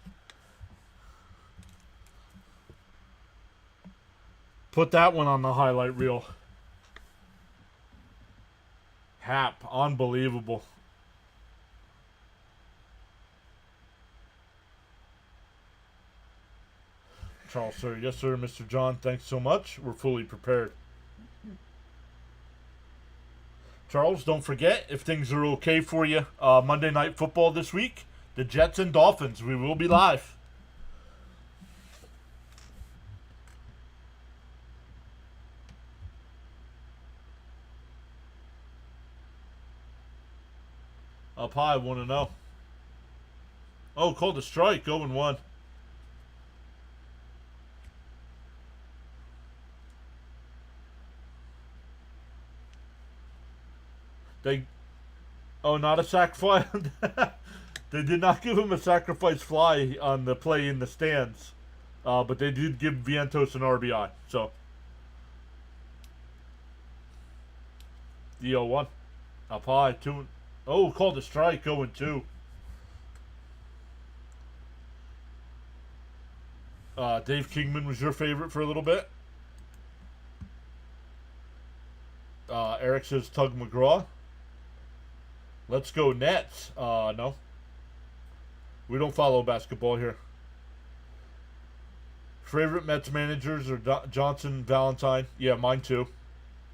S1: Put that one on the highlight reel. Hap, unbelievable. Charles, sir. Yes, sir, Mr. John. Thanks so much. We're fully prepared. Charles, don't forget, if things are okay for you, Monday Night Football this week, the Jets and Dolphins. We will be live. Up high, 1-0. Oh, called a strike, 0-1. Not a sack fly. They did not give him a sacrifice fly on the play in the stands. But they did give Vientos an RBI. So, the 0-1. Up high, 2. Oh, called a strike, 0-2. Dave Kingman was your favorite for a little bit. Eric says Tug McGraw. Let's go Nets. No. We don't follow basketball here. Favorite Mets managers are Johnson, Valentine. Yeah, mine too.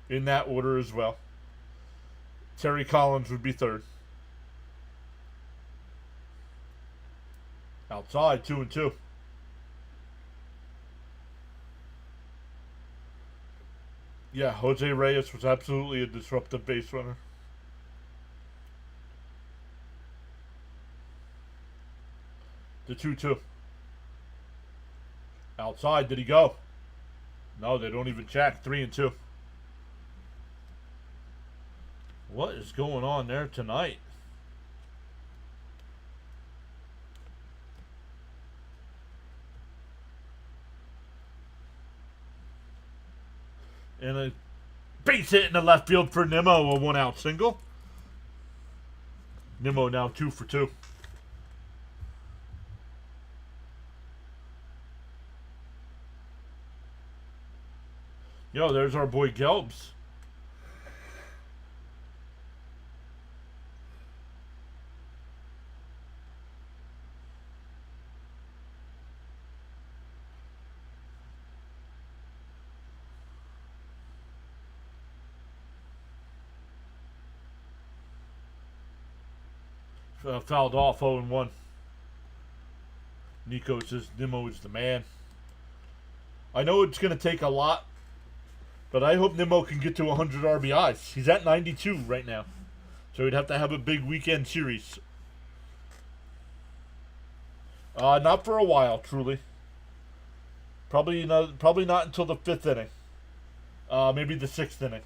S1: In that order as well. Terry Collins would be third. Outside, 2-2. Yeah, Jose Reyes was absolutely a disruptive base runner. The 2-2. Outside, did he go? No, they don't even check. 3-2. What is going on there tonight? And a base hit in the left field for Nimmo, a 1-out single. Nimmo now 2 for 2. Yo, there's our boy Gelbs. Fouled off 0-1. Nico says Nimmo is the man. I know it's going to take a lot, but I hope Nimmo can get to 100 RBIs. He's at 92 right now. So he'd have to have a big weekend series. Not for a while, truly. Probably not until the 5th inning. Maybe the 6th inning.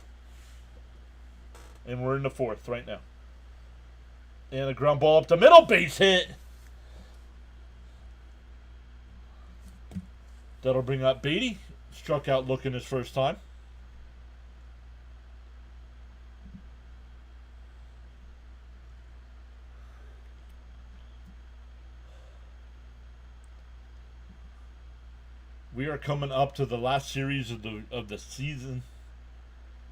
S1: And we're in the 4th right now. And a ground ball up the middle, base hit. That'll bring up Beatty. Struck out looking his first time. We are coming up to the last series of the season.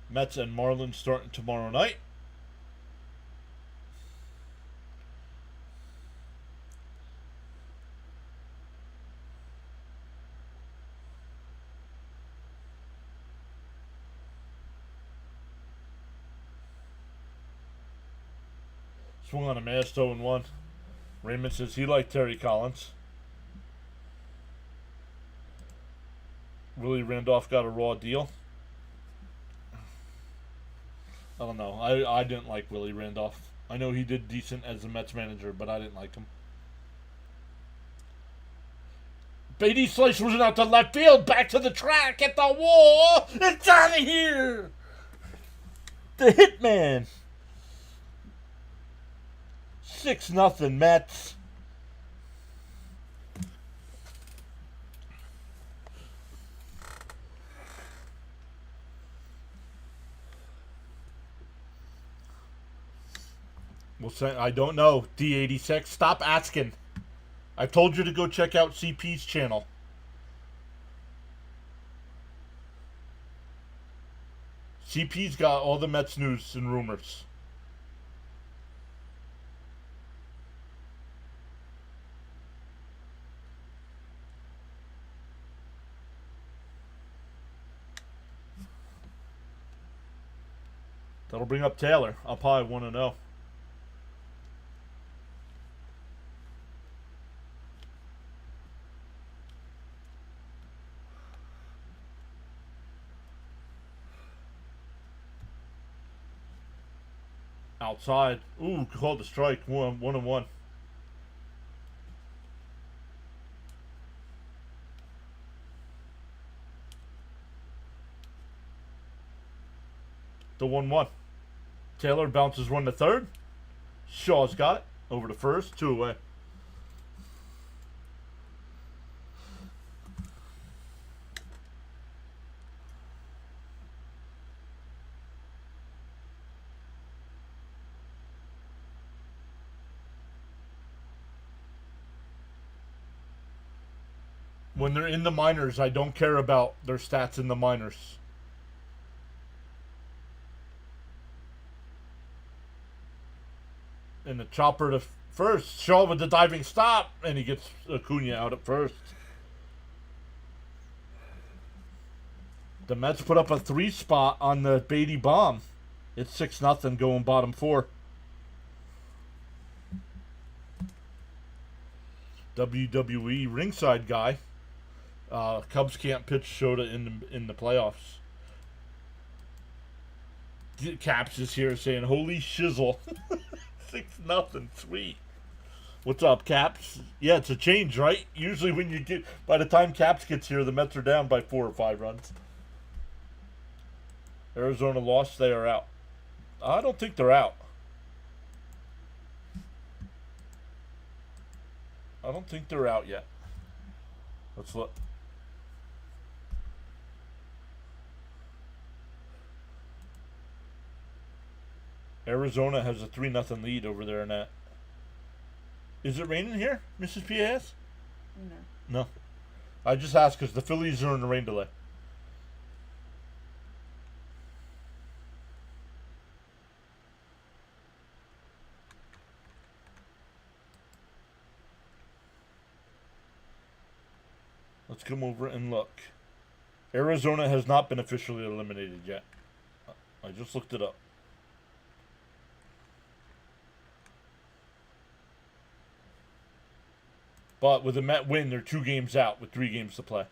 S1: Mets and Marlins starting tomorrow night. Swung on a mast 0-1. Raymond says he liked Terry Collins. Willie Randolph got a raw deal. I don't know. I didn't like Willie Randolph. I know he did decent as a Mets manager, but I didn't like him. Beatty slice was out to left field. Back to the track at the wall. It's out of here. The Hitman. 6-0 Mets. We'll say, I don't know. D86. Stop asking. I've told you to go check out CP's channel. CP's got all the Mets news and rumors. That'll bring up Taylor. I'll probably want to know. Outside. Ooh, called a strike. 1-1. The 1-1. Taylor bounces one to third. Shaw's got it. Over to first. 2 away. When they're in the minors, I don't care about their stats in the minors. And the chopper to first. Shaw with the diving stop. And he gets Acuna out at first. The Mets put up a 3 spot on the Beatty bomb. It's 6-0 going bottom 4. WWE ringside guy. Cubs can't pitch Shota in the playoffs. Caps is here saying, "Holy shizzle." 6-0, sweet. What's up, Caps? Yeah, it's a change, right? Usually when you get, by the time Caps gets here, the Mets are down by 4 or 5 runs. Arizona lost, they are out. I don't think they're out. I don't think they're out yet. Let's look. Arizona has a 3-0 lead over there in that. Is it raining here, Mrs. P.A.S.?
S2: No.
S1: No. I just asked because the Phillies are in the rain delay. Let's come over and look. Arizona has not been officially eliminated yet. I just looked it up. But with a Met win, they're 2 games out with 3 games to play.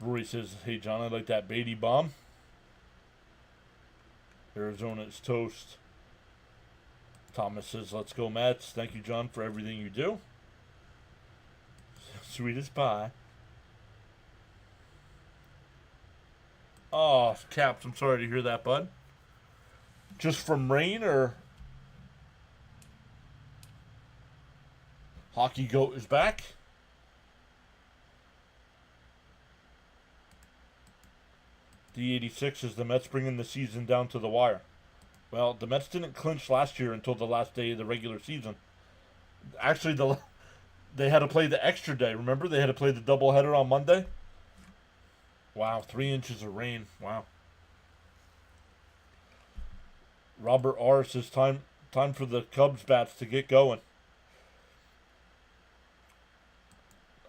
S1: Rory says, "Hey, John, I like that Beatty bomb." Arizona is toast. Thomas says, "Let's go, Mets. Thank you, John, for everything you do." Sweet as pie. Oh, Caps, I'm sorry to hear that, bud. Just from rain or... Hockey Goat is back. D86 is the Mets bringing the season down to the wire. Well, the Mets didn't clinch last year until the last day of the regular season. Actually, they had to play the extra day. Remember? They had to play the doubleheader on Monday. Wow, 3 inches of rain. Wow. Robert R. says time for the Cubs bats to get going.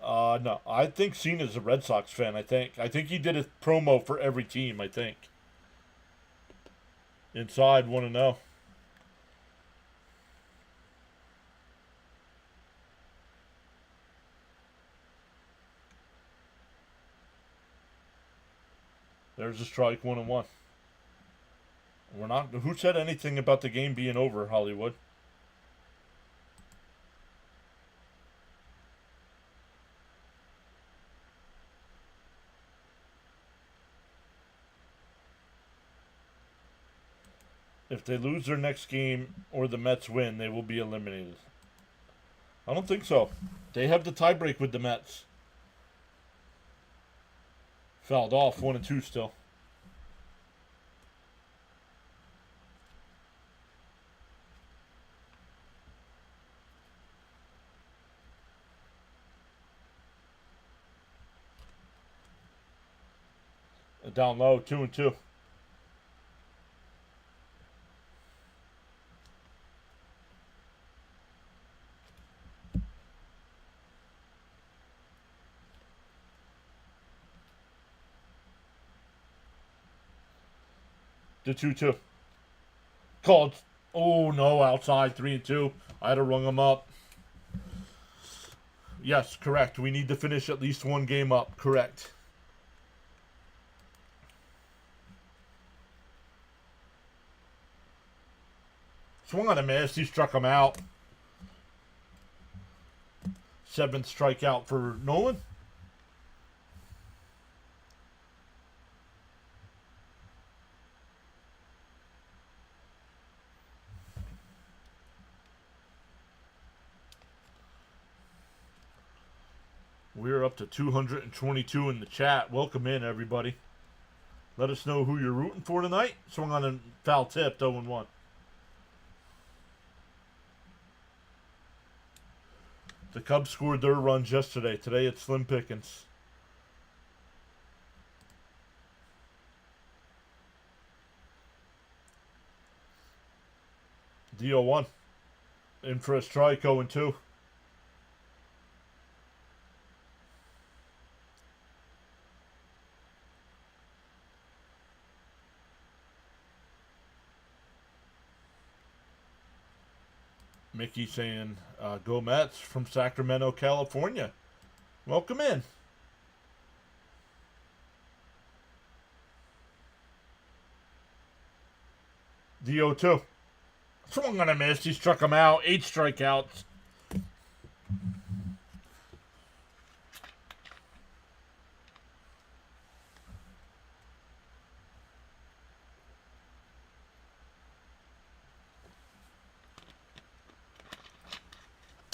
S1: No, I think Cena's a Red Sox fan. I think he did a promo for every team. I think. Inside, want to know. There's a strike, 1-1. We're not. Who said anything about the game being over, Hollywood? If they lose their next game or the Mets win, they will be eliminated. I don't think so. They have the tiebreak with the Mets. Fouled off, 1-2 still. Down low, 2-2. The 2-2. Called. Oh no, outside 3-2. I had to rung him up. Yes, correct. We need to finish at least one game up. Correct. Swung on a miss. He struck him out. 7th strikeout for Nolan. We're up to 222 in the chat. Welcome in, everybody. Let us know who you're rooting for tonight. Swung on a foul tip, 0-1. The Cubs scored their runs yesterday. Today it's slim pickings. D-0-1. In for a strike, 0-2. Mickey saying, go Mets from Sacramento, California. Welcome in. D-0-2. Swung on a miss. He struck him out. 8 strikeouts.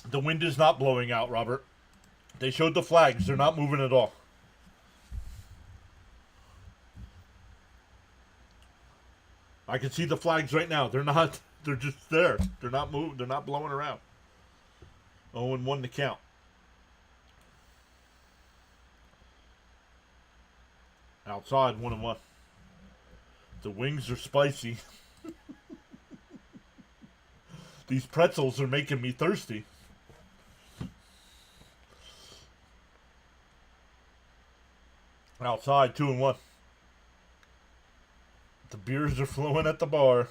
S1: The wind is not blowing out, Robert. They showed the flags. They're not moving at all. I can see the flags right now. They're not. They're just there. They're not moving. They're not blowing around. 0-1 to count. Outside, 1-1. The wings are spicy. These pretzels are making me thirsty. Outside, 2-1. The beers are flowing at the bar.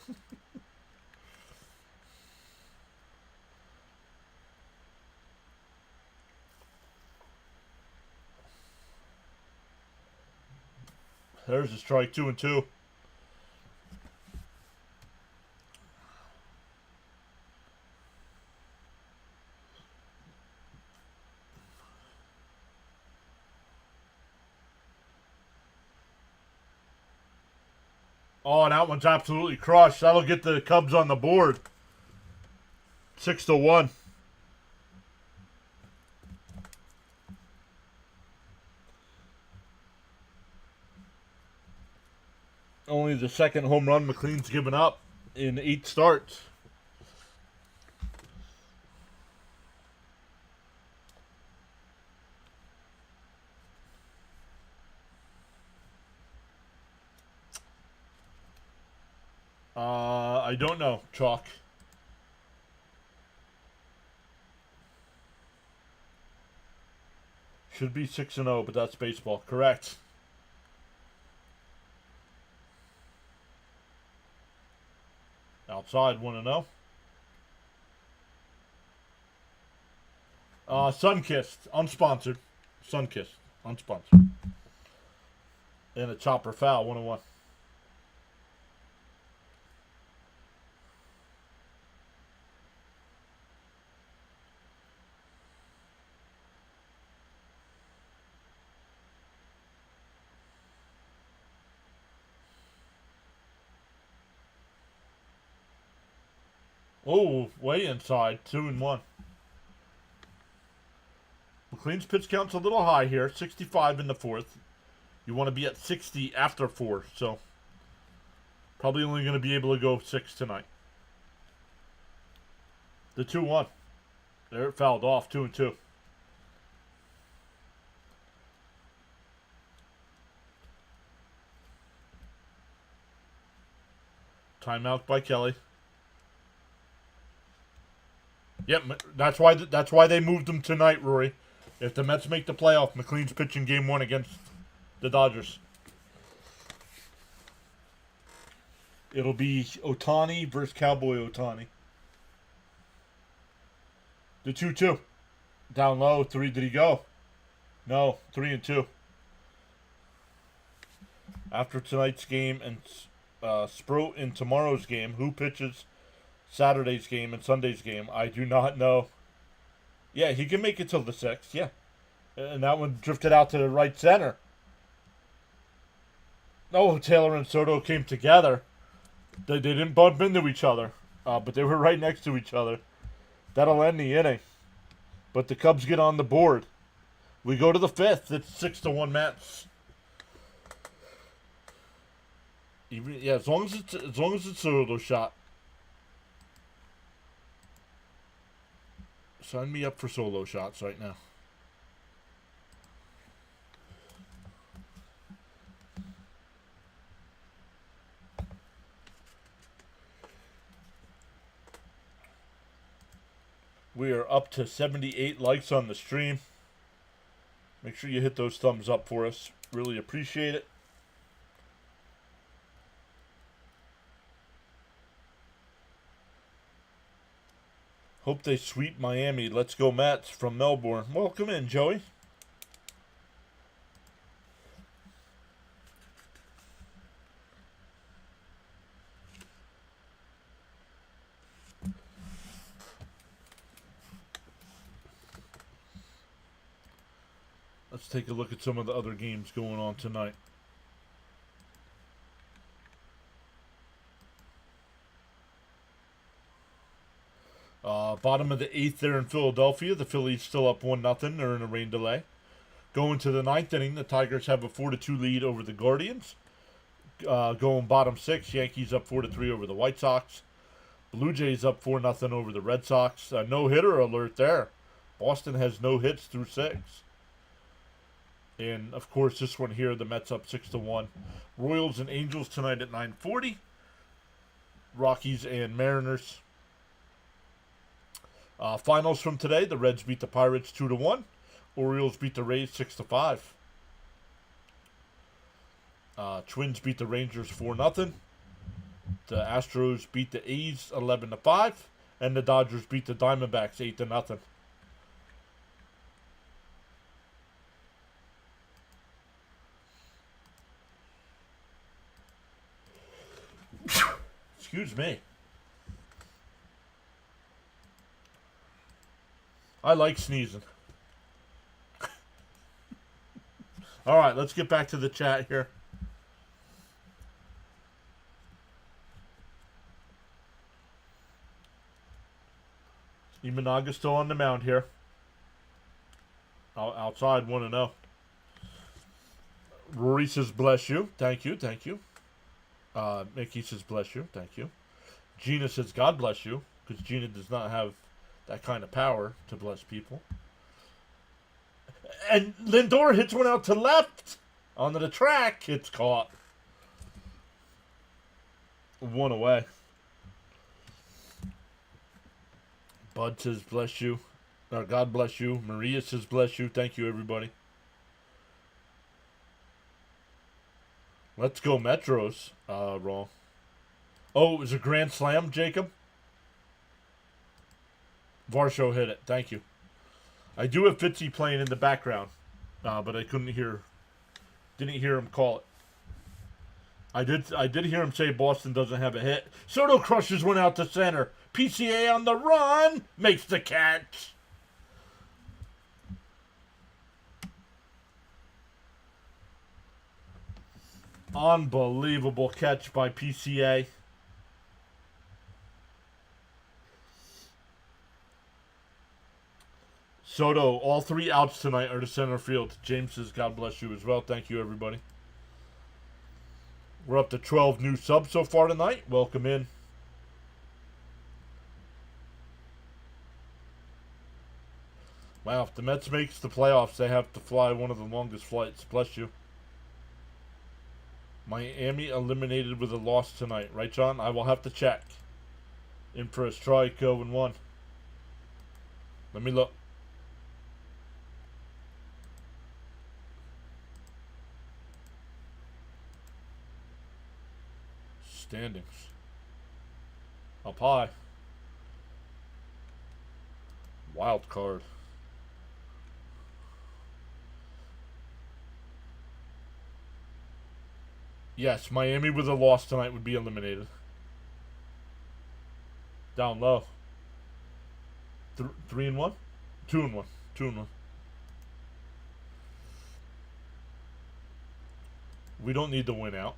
S1: There's a strike, 2-2. Oh, that one's absolutely crushed. That'll get the Cubs on the board. 6-1. Only the second home run McLean's given up in 8 starts. I don't know, Chalk. Should be 6-0, but that's baseball. Correct. Outside, 1-0. Sunkissed, unsponsored. Sunkissed, unsponsored. And a chopper foul, 1-1. Oh, way inside, 2-1. McLean's pitch count's a little high here, 65 in the 4th. You want to be at 60 after 4, so probably only going to be able to go 6 tonight. The 2-1. There it fouled off, 2-2. Timeout by Kelly. Yep, that's why they moved him tonight, Rory. If the Mets make the playoff, McLean's pitching game 1 against the Dodgers. It'll be Ohtani versus Cowboy Ohtani. The 2-2. Down low. 3. Did he go? No. 3-2. After tonight's game and Sprout in tomorrow's game, who pitches Saturday's game and Sunday's game? I do not know. Yeah, he can make it till the 6th. Yeah. And that one drifted out to the right center. No, Taylor and Soto came together. They didn't bump into each other, but they were right next to each other. That'll end the inning. But the Cubs get on the board. We go to the 5th. It's 6-1 Mets. As long as it's a little shot. Sign me up for solo shots right now. We are up to 78 likes on the stream. Make sure you hit those thumbs up for us. Really appreciate it. Hope they sweep Miami. Let's go Mets from Melbourne. Welcome in, Joey. Let's take a look at some of the other games going on tonight. Bottom of the 8th there in Philadelphia. The Phillies still up 1-0. They're in a rain delay. Going to the 9th inning, the Tigers have a 4-2 lead over the Guardians. Going bottom 6, Yankees up 4-3 over the White Sox. Blue Jays up 4-0 over the Red Sox. No-hitter alert there. Boston has no hits through 6. And, of course, this one here, the Mets up 6-1. Royals and Angels tonight at 9:40. Rockies and Mariners. Finals from today, the Reds beat the Pirates 2-1. Orioles beat the Rays 6-5. Twins beat the Rangers 4-0. The Astros beat the A's 11-5. And the Dodgers beat the Diamondbacks 8-0. Excuse me. I like sneezing. All right, let's get back to the chat here. Imanaga's still on the mound here. Outside, 1-0. Rory says, bless you. Thank you, thank you. Mickey says, bless you. Thank you. Gina says, God bless you. Because Gina does not have that kind of power to bless people. And Lindor hits one out to left. Onto the track. It's caught. 1 away. Bud says, bless you. Or God bless you. Maria says, bless you. Thank you, everybody. Let's go Metros. Wrong. Oh, it was a grand slam, Jacob? Varsho hit it. Thank you. I do have Fitzy playing in the background, but I didn't hear him call it. I did hear him say Boston doesn't have a hit. Soto crushes one out to center. PCA on the run. Makes the catch. Unbelievable catch by PCA. Soto, all 3 outs tonight are to center field. James says, God bless you as well. Thank you, everybody. We're up to 12 new subs so far tonight. Welcome in. Wow, if the Mets makes the playoffs, they have to fly one of the longest flights. Bless you. Miami eliminated with a loss tonight, right, John? I will have to check. In for a strike, 0-1. Let me look. Standings. Up high. Wild card. Yes, Miami with a loss tonight would be eliminated. Down low. 3-1? 2-1. 2-1. We don't need to win out.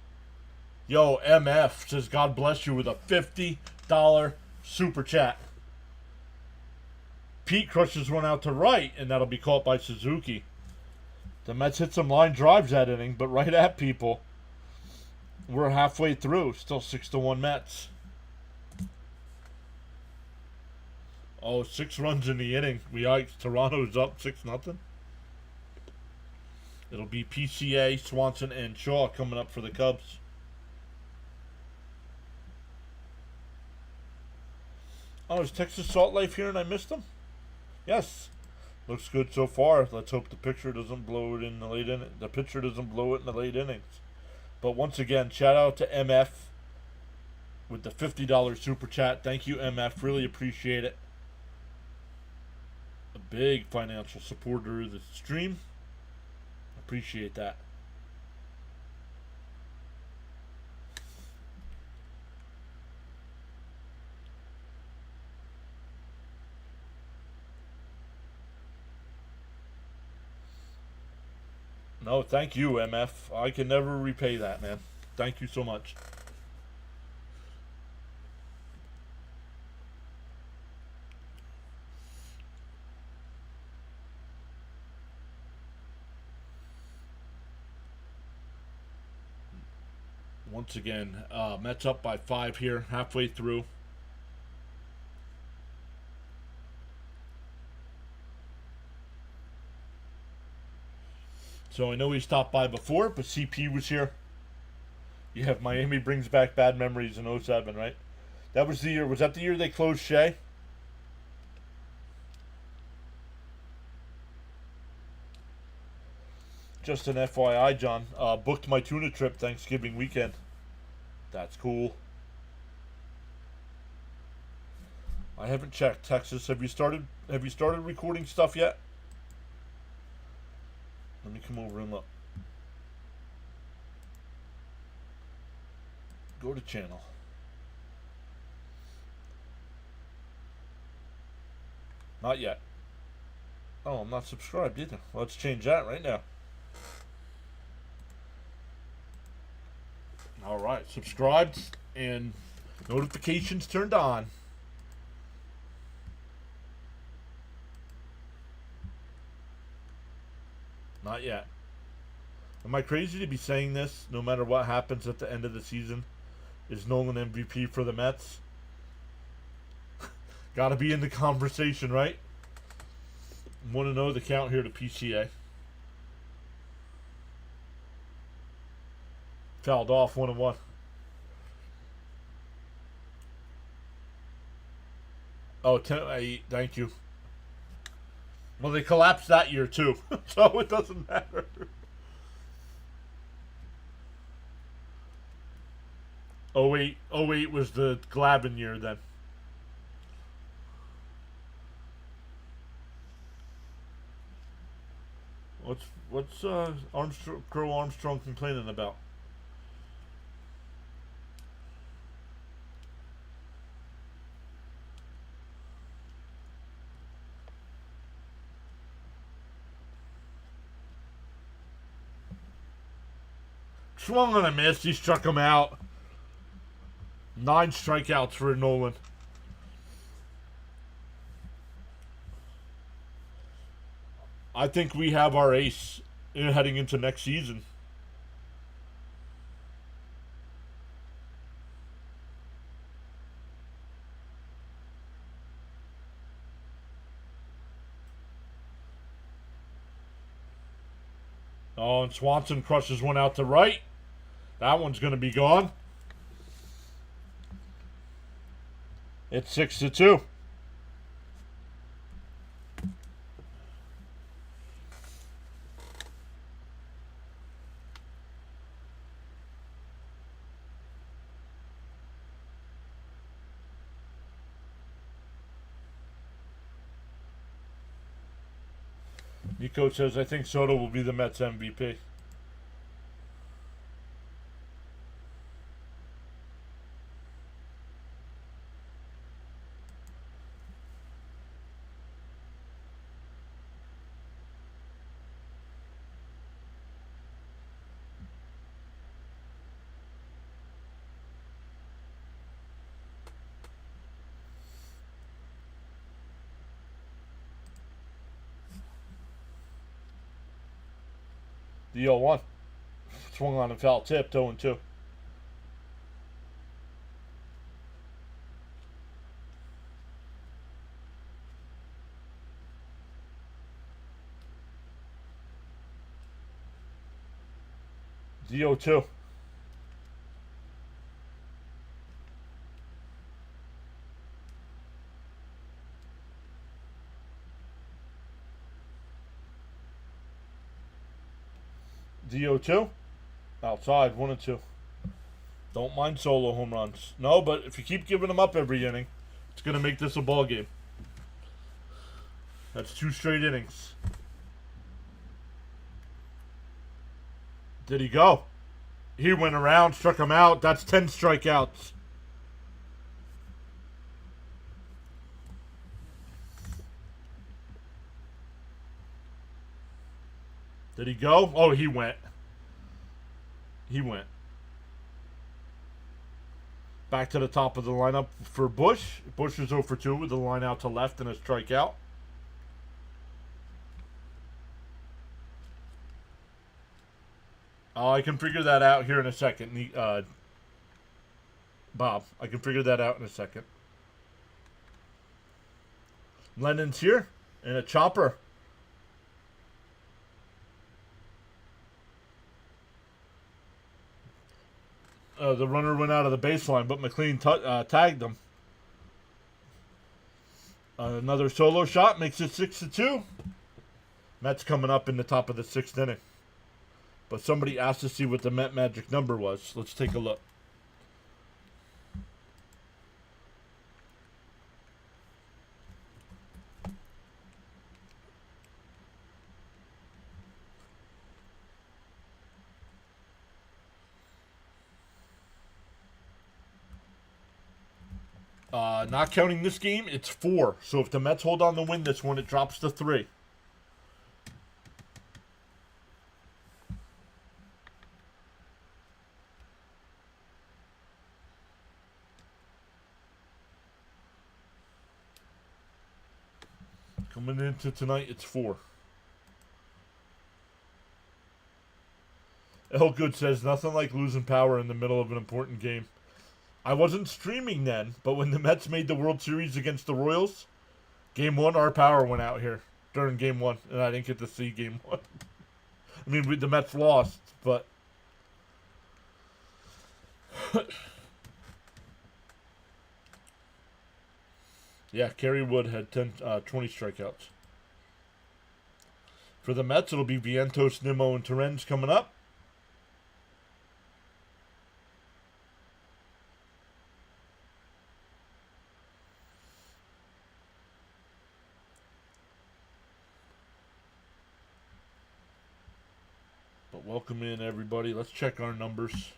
S1: Yo, MF says God bless you with a $50 super chat. Pete crushes one out to right, and that'll be caught by Suzuki. The Mets hit some line drives that inning, but right at people. We're halfway through. Still 6-1 Mets. Oh, 6 runs in the inning. Toronto's up 6-0. It'll be PCA, Swanson, and Shaw coming up for the Cubs. Oh, is Texas Salt Life here and I missed them? Yes. Looks good so far. Let's hope the pitcher doesn't blow it in the late inning. The pitcher doesn't blow it in the late innings. But once again, shout out to MF with the $50 super chat. Thank you, MF. Really appreciate it. A big financial supporter of the stream. Appreciate that. No, thank you, MF. I can never repay that, man. Thank you so much. Once again, Mets up by 5 here, halfway through. So I know he stopped by before, but CP was here. You have Miami brings back bad memories in 07, right? That was the year. Was that the year they closed Shea? Just an FYI, John. Booked my tuna trip Thanksgiving weekend. That's cool. I haven't checked. Texas, have you started recording stuff yet? Let me come over and look. Go to channel. Not yet. Oh, I'm not subscribed either. Let's change that right now. Alright, subscribed and notifications turned on. Not yet. Am I crazy to be saying this? No matter what happens at the end of the season, is Nolan MVP for the Mets? Gotta be in the conversation, right? Want to know the count here to PCA. Fouled off 1-1. Oh, 10-8. Thank you. Well, they collapsed that year too, so it doesn't matter. Oh wait was the Glavin year then. What's Crow Armstrong complaining about? Swung on a miss. He struck him out. 9 strikeouts for Nolan. I think we have our ace heading into next season. Oh, and Swanson crushes one out to right. That one's going to be gone. It's 6-2. Nico says, I think Soto will be the Mets MVP. The 0-1. Swung on a foul tip, 0-2. The 0-2. The 0-2. Outside, 1-2. Don't mind solo home runs. No, but if you keep giving them up every inning, it's going to make this a ball game. That's 2 straight innings. Did he go? He went around, struck him out. That's 10 strikeouts. Did he go? Oh, he went. He went. Back to the top of the lineup for Bush. Bush is 0 for 2 with the line out to left and a strikeout. I can figure that out here in a second. Bob, I can figure that out in a second. Lennon's here and a chopper. The runner went out of the baseline, but McLean tagged him. Another solo shot makes it 6-2. Mets coming up in the top of the 6th inning. But somebody asked to see what the Met magic number was. Let's take a look. Not counting this game, it's 4. So if the Mets hold on to win this one, it drops to 3. Coming into tonight, it's 4. Elgood says, nothing like losing power in the middle of an important game. I wasn't streaming then, but when the Mets made the World Series against the Royals, Game 1, our power went out here during Game 1, and I didn't get to see Game 1. I mean, the Mets lost, but... yeah, Kerry Wood had 20 strikeouts. For the Mets, it'll be Vientos, Nimmo, and Torrens coming up. But welcome in, everybody. Let's check our numbers.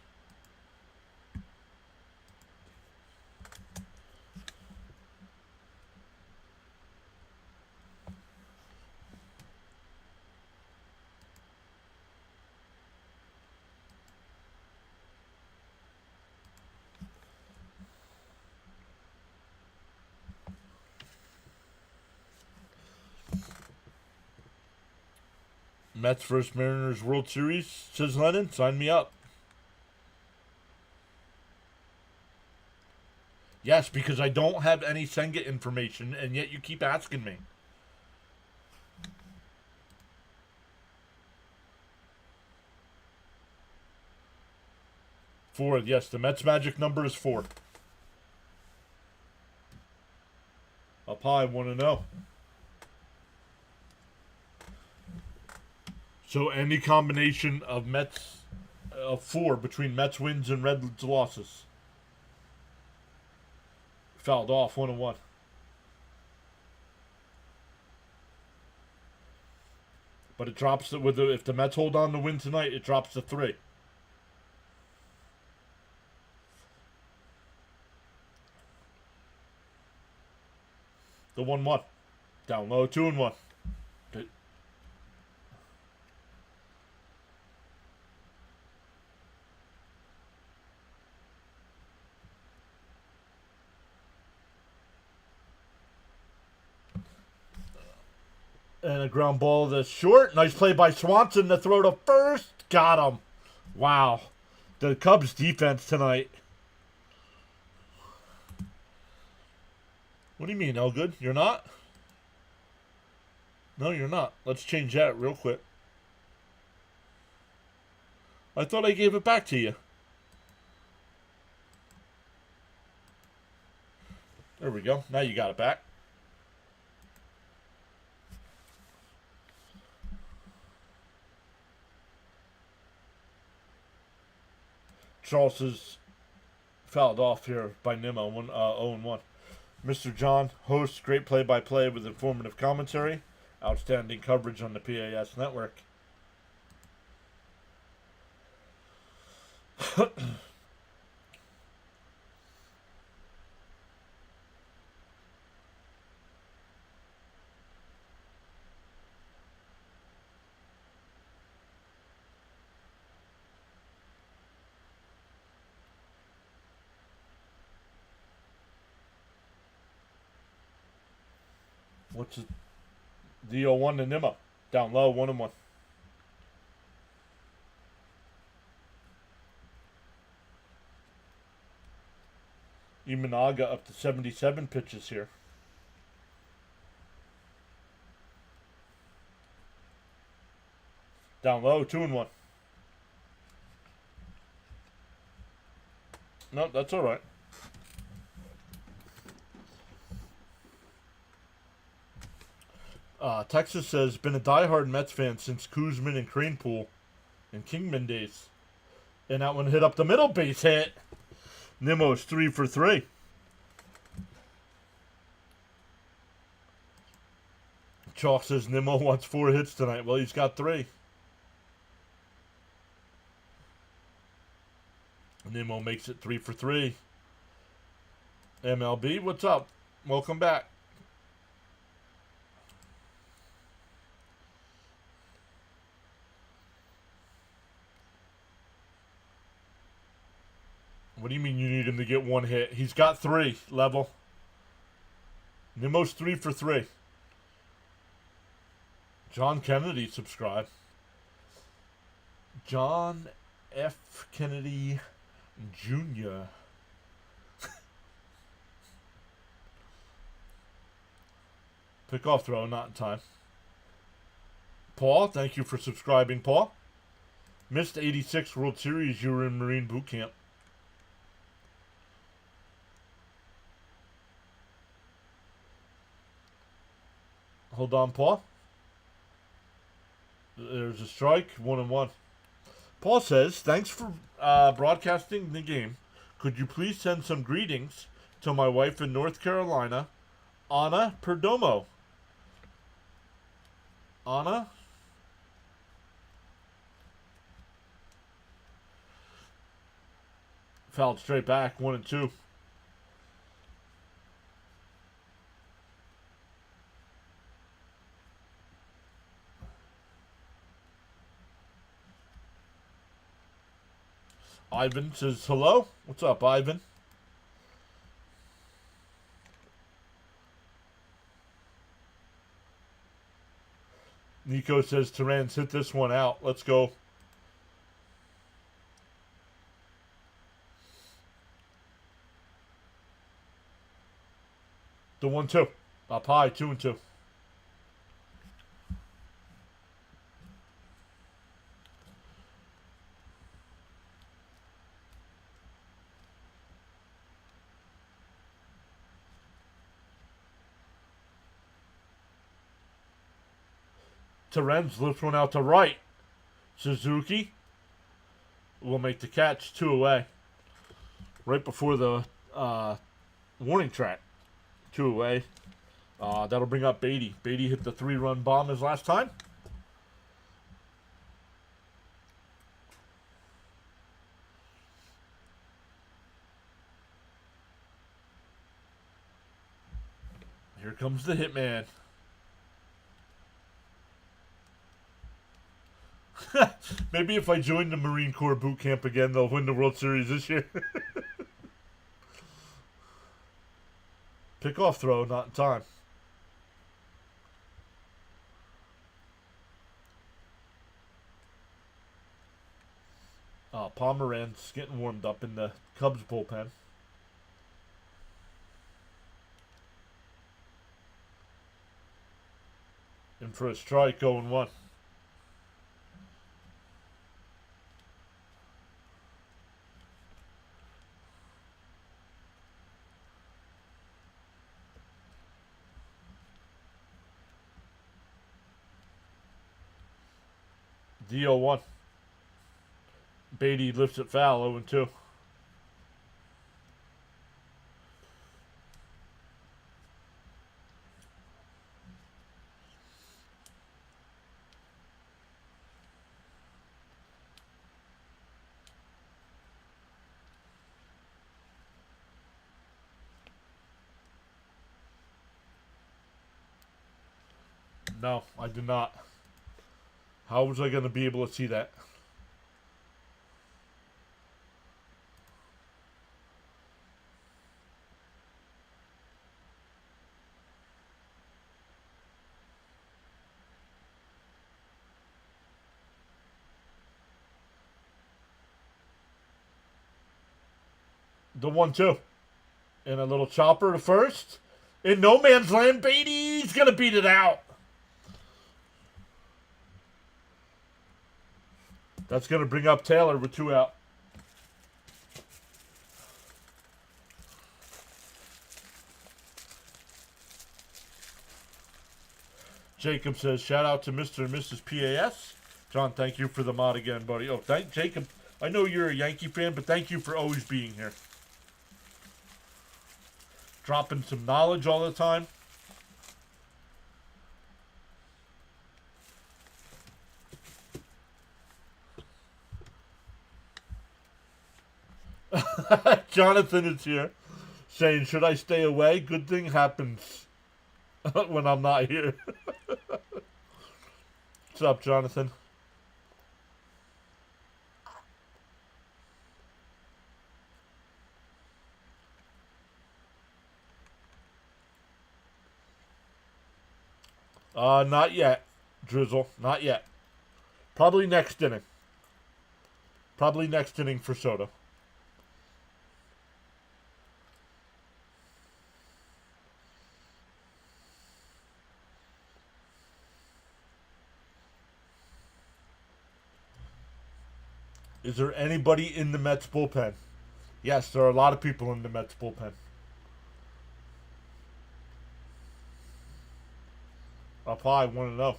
S1: Mets vs. Mariners World Series, says Lennon. Sign me up. Yes, because I don't have any Senga information, and yet you keep asking me. 4. Yes, the Mets magic number is 4. Up high, 1-0. So any combination of Mets of 4 between Mets wins and Reds losses. Fouled off, 1-1. But it drops it with if the Mets hold on to win tonight, it drops to 3. The 1-1. Down low, 2-1. And a ground ball that's short. Nice play by Swanson to throw to first. Got him. Wow. The Cubs defense tonight. What do you mean, Elgood? You're not? No, you're not. Let's change that real quick. I thought I gave it back to you. There we go. Now you got it back. Charles is fouled off here by Nimmo, 0-1. Mr. John, host, great play-by-play with informative commentary. Outstanding coverage on the PAS network. What's it? The 0-1 to Nimmo. Down low, 1-1. Imanaga up to 77 pitches here. Down low, 2-1. No, that's all right. Texas says, been a diehard Mets fan since Kuzman and Cranepool and Kingman days. And that one hit up the middle, base hit. Nimmo's 3 for 3. Chalk says Nimmo wants 4 hits tonight. Well, he's got 3. Nimmo makes it 3 for 3. MLB, what's up? Welcome back. What do you mean you need him to get 1 hit? He's got 3, level. Nimmo's 3 for 3. John Kennedy subscribed. John F. Kennedy Jr. Pickoff throw, not in time. Paul, thank you for subscribing, Paul. Missed 86 World Series, you were in Marine Boot Camp. Hold on, Paul. There's a strike, 1-1. Paul says, thanks for broadcasting the game. Could you please send some greetings to my wife in North Carolina, Anna Perdomo? Anna? Fouled straight back, 1-2. Ivan says hello. What's up, Ivan? Nico says Turan's hit this one out. Let's go. The 1-2. Up high, 2-2. Terenz lifts one out to right. Suzuki will make the catch, 2 away. Right before the warning track. 2 away. That'll bring up Beatty. Beatty hit the 3-run bomb his last time. Here comes the hitman. Maybe if I join the Marine Corps boot camp again, they'll win the World Series this year. Pickoff throw, not in time. Pomeranz getting warmed up in the Cubs bullpen. In for a strike, 0-1. D-0-1. Beatty lifts it foul, 0-2. No, I did not. How was I going to be able to see that? The 1-2. And a little chopper to first. In no man's land, Beatty's going to beat it out. That's going to bring up Taylor with 2 out. Jacob says, shout out to Mr. and Mrs. PAS. John, thank you for the mod again, buddy. Oh, thank Jacob. I know you're a Yankee fan, but thank you for always being here. Dropping some knowledge all the time. Jonathan is here saying, should I stay away? Good thing happens when I'm not here. What's up, Jonathan? Not yet, Drizzle. Not yet. Probably next inning. Probably next inning for Soto. Is there anybody in the Mets bullpen? Yes, there are a lot of people in the Mets bullpen. Up high, 1-0.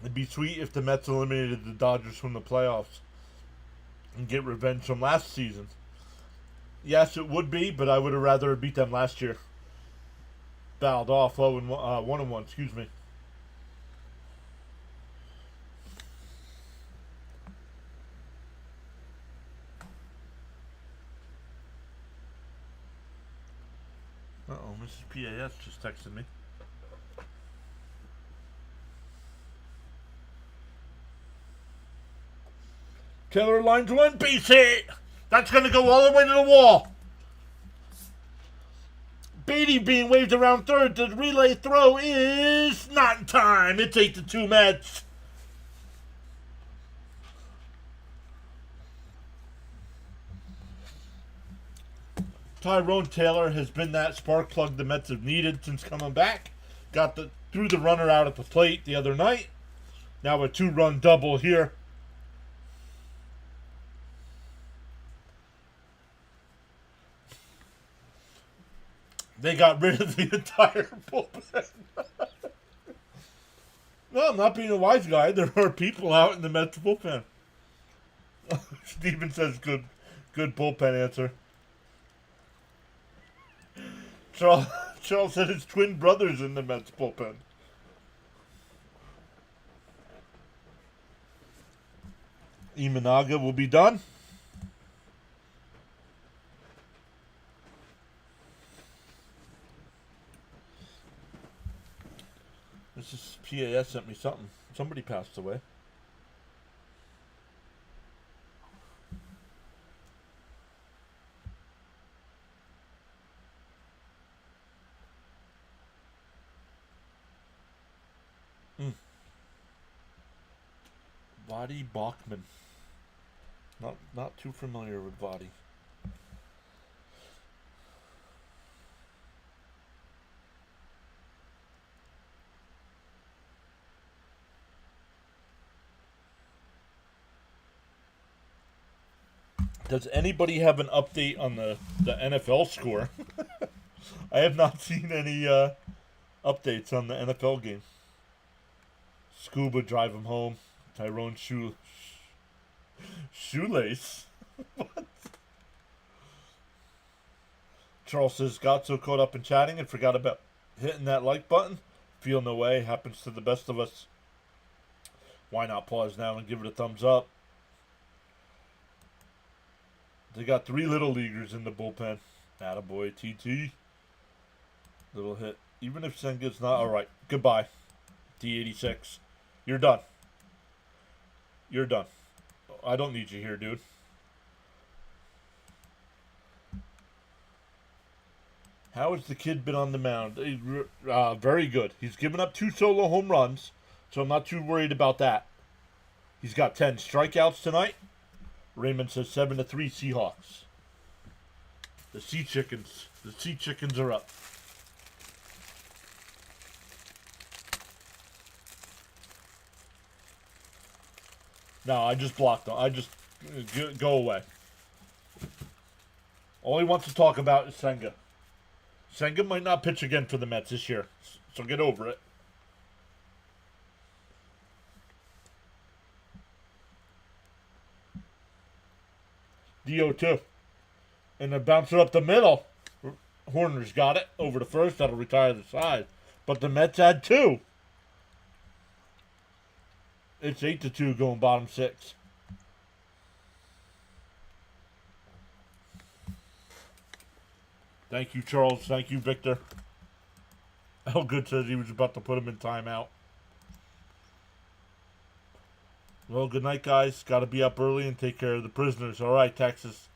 S1: It'd be sweet if the Mets eliminated the Dodgers from the playoffs and get revenge from last season. Yes, it would be, but I would have rather beat them last year. Fouled off, 1-1, excuse me. Uh-oh, Mrs. PAS just texted me. Taylor lines one, base hit! That's going to go all the way to the wall. Beatty being waved around third. The relay throw is not in time. It's 8-2 Mets. Tyrone Taylor has been that spark plug the Mets have needed since coming back. Threw the runner out at the plate the other night. Now a 2-run double here. They got rid of the entire bullpen. No, I'm not being a wise guy. There are people out in the Mets bullpen. Steven says good bullpen answer. Charles, Charles said his twin brother's in the Mets bullpen. Imanaga will be done. This is PAS sent me something. Somebody passed away. Vadi Bachman. Not too familiar with Vadi. Does anybody have an update on the NFL score? I have not seen any updates on the NFL game. Scuba drive him home. Tyrone Shoelace. What? Charles says, got so caught up in chatting and forgot about hitting that like button. Feel no way. Happens to the best of us. Why not pause now and give it a thumbs up? They got 3 little leaguers in the bullpen. Attaboy, TT. Little hit. Even if Senga's not... Alright, goodbye. D86. You're done. You're done. I don't need you here, dude. How has the kid been on the mound? Very good. He's given up 2 solo home runs, so I'm not too worried about that. He's got 10 strikeouts tonight. Raymond says 7-3 Seahawks. The Sea Chickens are up. No, I just blocked them. I just go away. All he wants to talk about is Senga. Senga might not pitch again for the Mets this year, so get over it. DO2. And then bounce it up the middle. Horner's got it over the first. That'll retire the side. But the Mets had 2. It's 8-2 going bottom 6. Thank you, Charles. Thank you, Victor. Elgood says he was about to put him in timeout. Well, good night, guys. Got to be up early and take care of the prisoners. All right, Texas.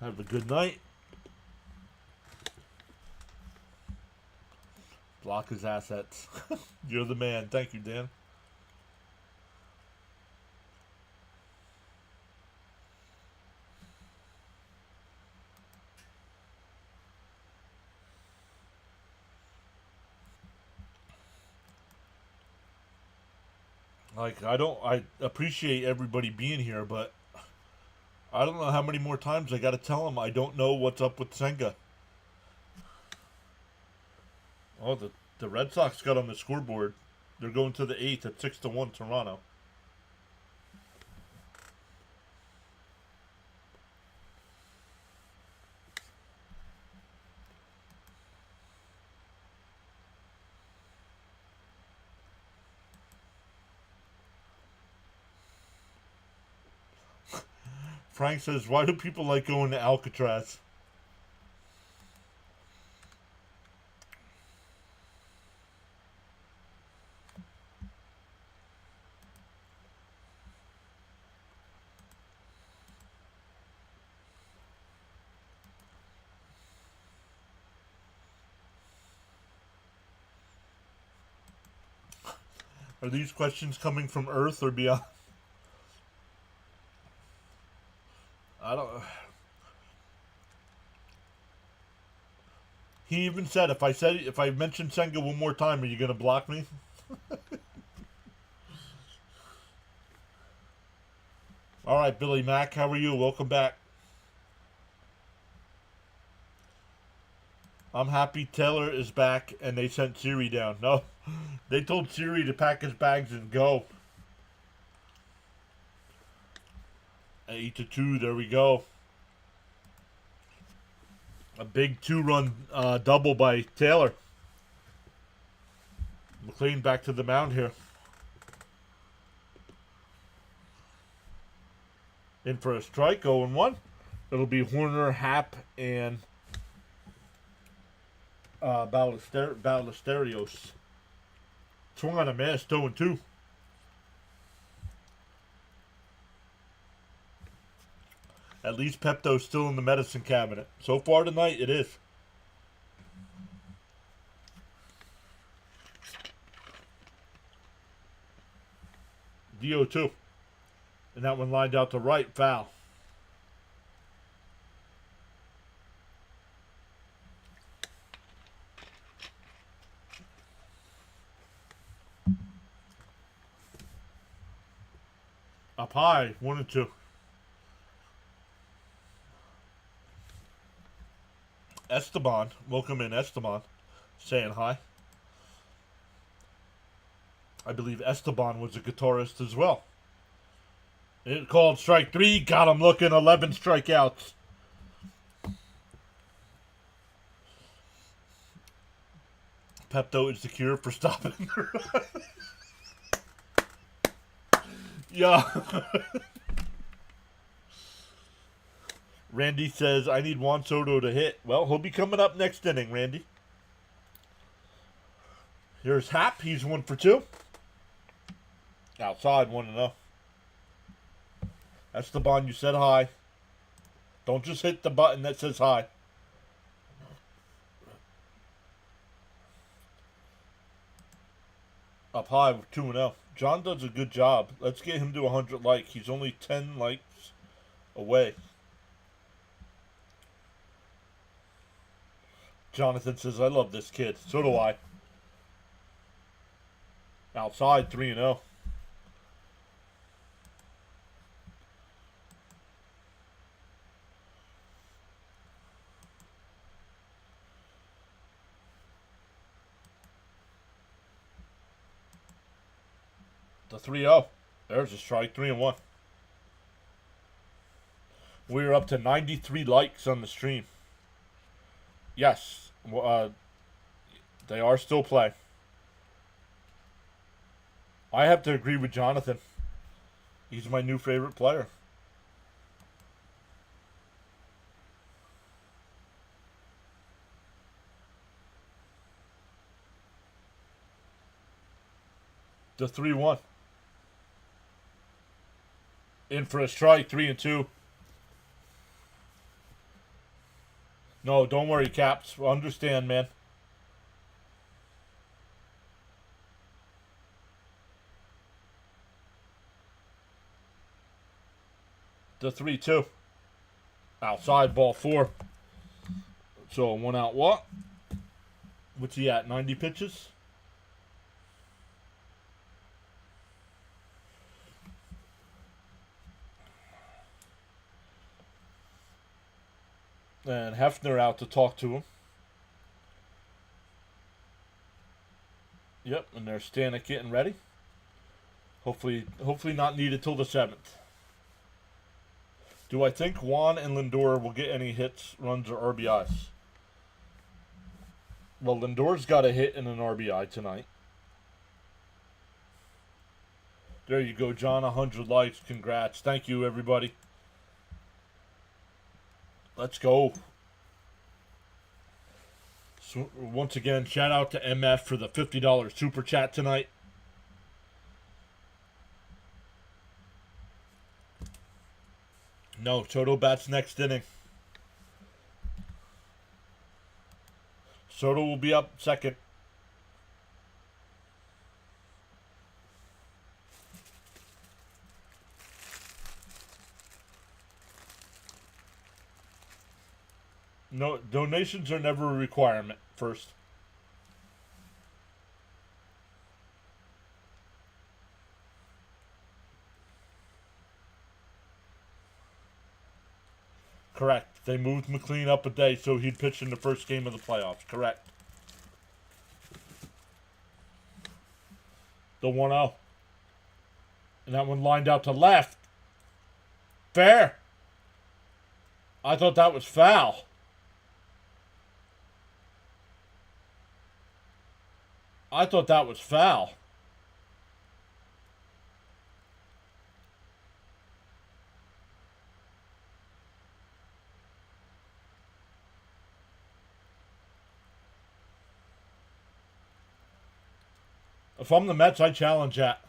S1: Have a good night. Block his assets. You're the man. Thank you, Dan. Like, I appreciate everybody being here, but I don't know how many more times I got to tell them I don't know what's up with Senga. Oh, the Red Sox got on the scoreboard. They're going to the 8th at 6-1 Toronto. Frank says, why do people like going to Alcatraz? Are these questions coming from Earth or beyond? I don't. He even said, if I mention Senga one more time, are you gonna block me? All right, Billy Mack, how are you? Welcome back. I'm happy Taylor is back and they sent Siri down. No, they told Siri to pack his bags and go. 8-2, there we go. A big 2-run double by Taylor. McLean back to the mound here. In for a strike, 0-1. It'll be Horner, Happ, and Ballesterios. Swung on a miss, 0-2. At least Pepto's still in the medicine cabinet. So far tonight, it is. DO2. And that one lined out to right, foul. Up high, 1-2. Esteban, welcome in Esteban, saying hi. I believe Esteban was a guitarist as well. It called strike 3, got him looking, 11 strikeouts. Pepto is the cure for stopping the run. Yeah. Randy says, I need Juan Soto to hit. Well, he'll be coming up next inning, Randy. Here's Happ. He's 1 for 2. Outside, 1-0. That's the bond you said hi. Don't just hit the button that says hi. Up high with 2-0. John does a good job. Let's get him to 100 likes. He's only 10 likes away. Jonathan says, I love this kid. So do I. Outside, 3-0. The 3-0. There's a strike, 3-1. We're up to 93 likes on the stream. Yes, they are still playing. I have to agree with Jonathan. He's my new favorite player. The 3-1. In for a strike, 3-2. No, don't worry, Caps. Understand, man. The 3-2. Outside, ball 4. So 1 out what? What's he at? 90 pitches? And Hefner out to talk to him. Yep, and there's Stanek getting ready. Hopefully not needed till the 7th. Do I think Juan and Lindor will get any hits, runs, or RBIs? Well, Lindor's got a hit and an RBI tonight. There you go, John. 100 likes. Congrats. Thank you, everybody. Let's go. So, once again, shout out to MF for the $50 super chat tonight. No, Soto bats next inning. Soto will be up second. No, donations are never a requirement. First. Correct. They moved McLean up a day so he'd pitch in the first game of the playoffs. Correct. The 1-0. And that one lined out to left. Fair. I thought that was foul. I thought that was foul. If I'm the Mets, I challenge that.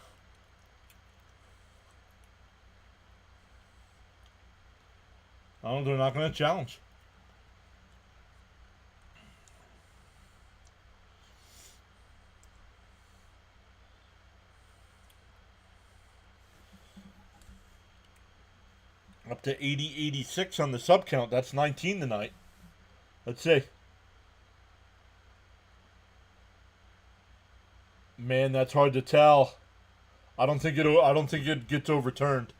S1: Oh, they're not going to challenge. Up to 80-86 on the sub count. That's 19 tonight. Let's see. Man, that's hard to tell. I don't think it gets overturned.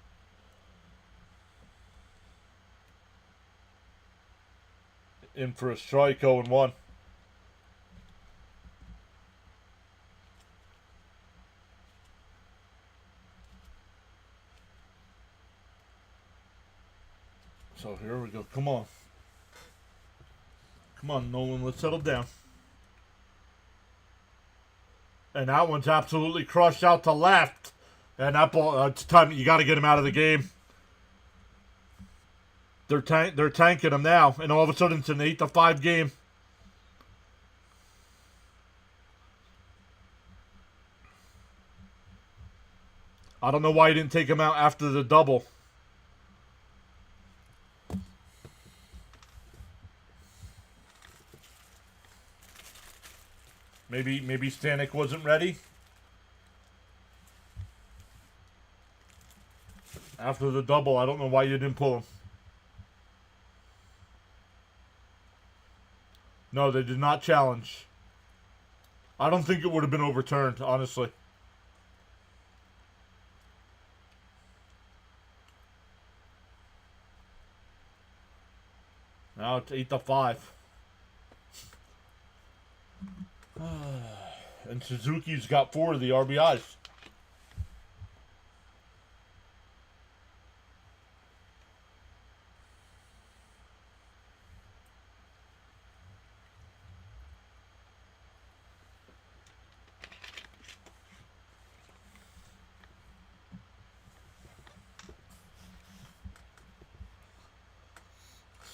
S1: In for a strike, 0-1. So here we go. Come on. Come on, Nolan. Let's settle down. And that one's absolutely crushed out to left. And that ball, it's time. You got to get him out of the game. They're tanking him now, and all of a sudden it's an 8-5 game. I don't know why he didn't take him out after the double. Maybe Stanek wasn't ready. After the double, I don't know why you didn't pull him. No, they did not challenge. I don't think it would have been overturned, honestly. Now it's 8-5. And Suzuki's got 4 of the RBIs.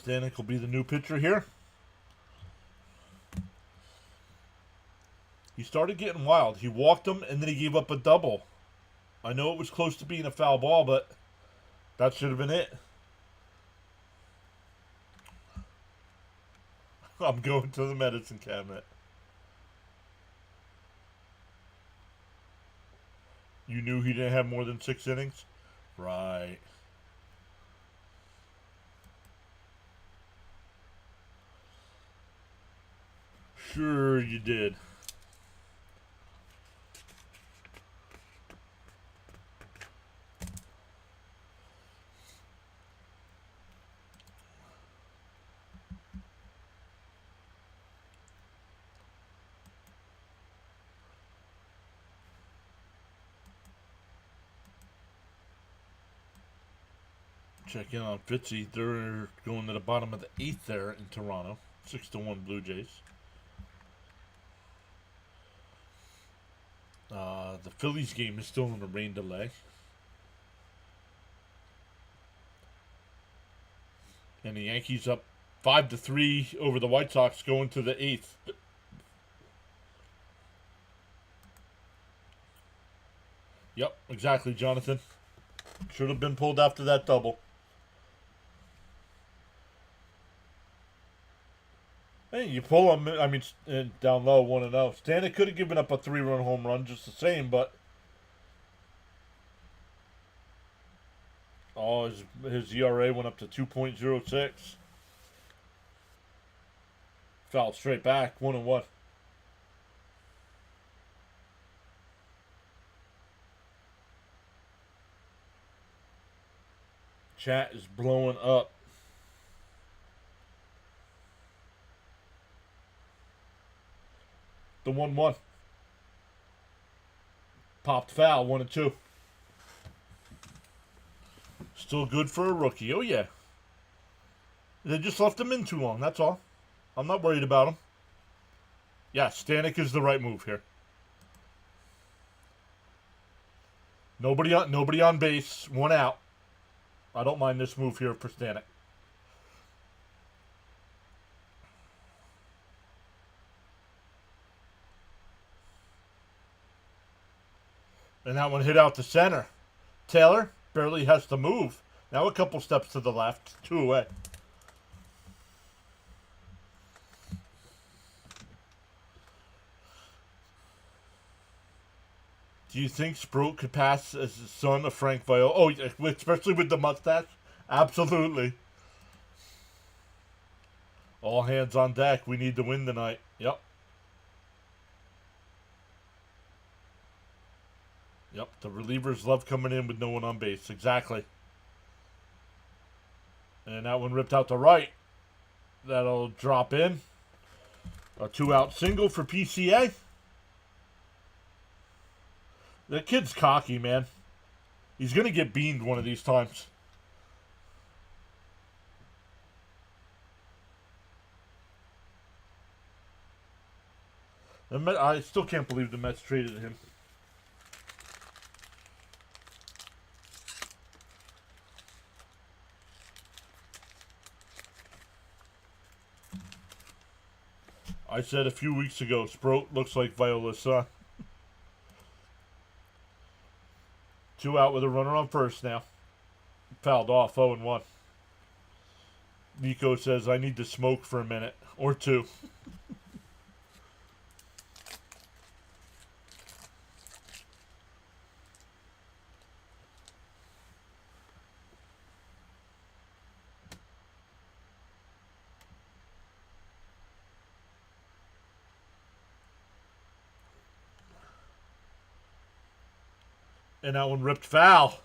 S1: Stanek will be the new pitcher here. He started getting wild. He walked him, and then he gave up a double. I know it was close to being a foul ball, but that should have been it. I'm going to the medicine cabinet. You knew he didn't have more than 6 innings? Right. Sure you did. Check in on Fitzy. They're going to the bottom of the 8th there in Toronto. 6-1 Blue Jays. The Phillies game is still in a rain delay. And the Yankees up 5-3 over the White Sox going to the 8th. Yep, exactly, Jonathan. Should have been pulled after that double. Hey, you pull him, I mean, down low, 1-0. Stanek could have given up a 3-run home run just the same, but... Oh, his ERA went up to 2.06. Fouled straight back, 1-1. Chat is blowing up. The 1-1. Popped foul, 1-2. Still good for a rookie. Oh, yeah. They just left him in too long, that's all. I'm not worried about him. Yeah, Stanek is the right move here. Nobody on base. 1 out. I don't mind this move here for Stanek. And that one hit out to center. Taylor barely has to move. Now a couple steps to the left. 2 away. Do you think Sprout could pass as the son of Frank Viola? Oh, especially with the mustache? Absolutely. All hands on deck. We need to win tonight. Yep. Yep. The relievers love coming in with no one on base. Exactly. And that one ripped out to right. That'll drop in. A 2-out single for PCA. The kid's cocky, man. He's going to get beamed one of these times. I still can't believe the Mets traded him. I said a few weeks ago, Sprout looks like Viola's son. 2 out with a runner on first now. Fouled off, 0-1. Nico says, I need to smoke for a minute. Or 2. And that one ripped foul.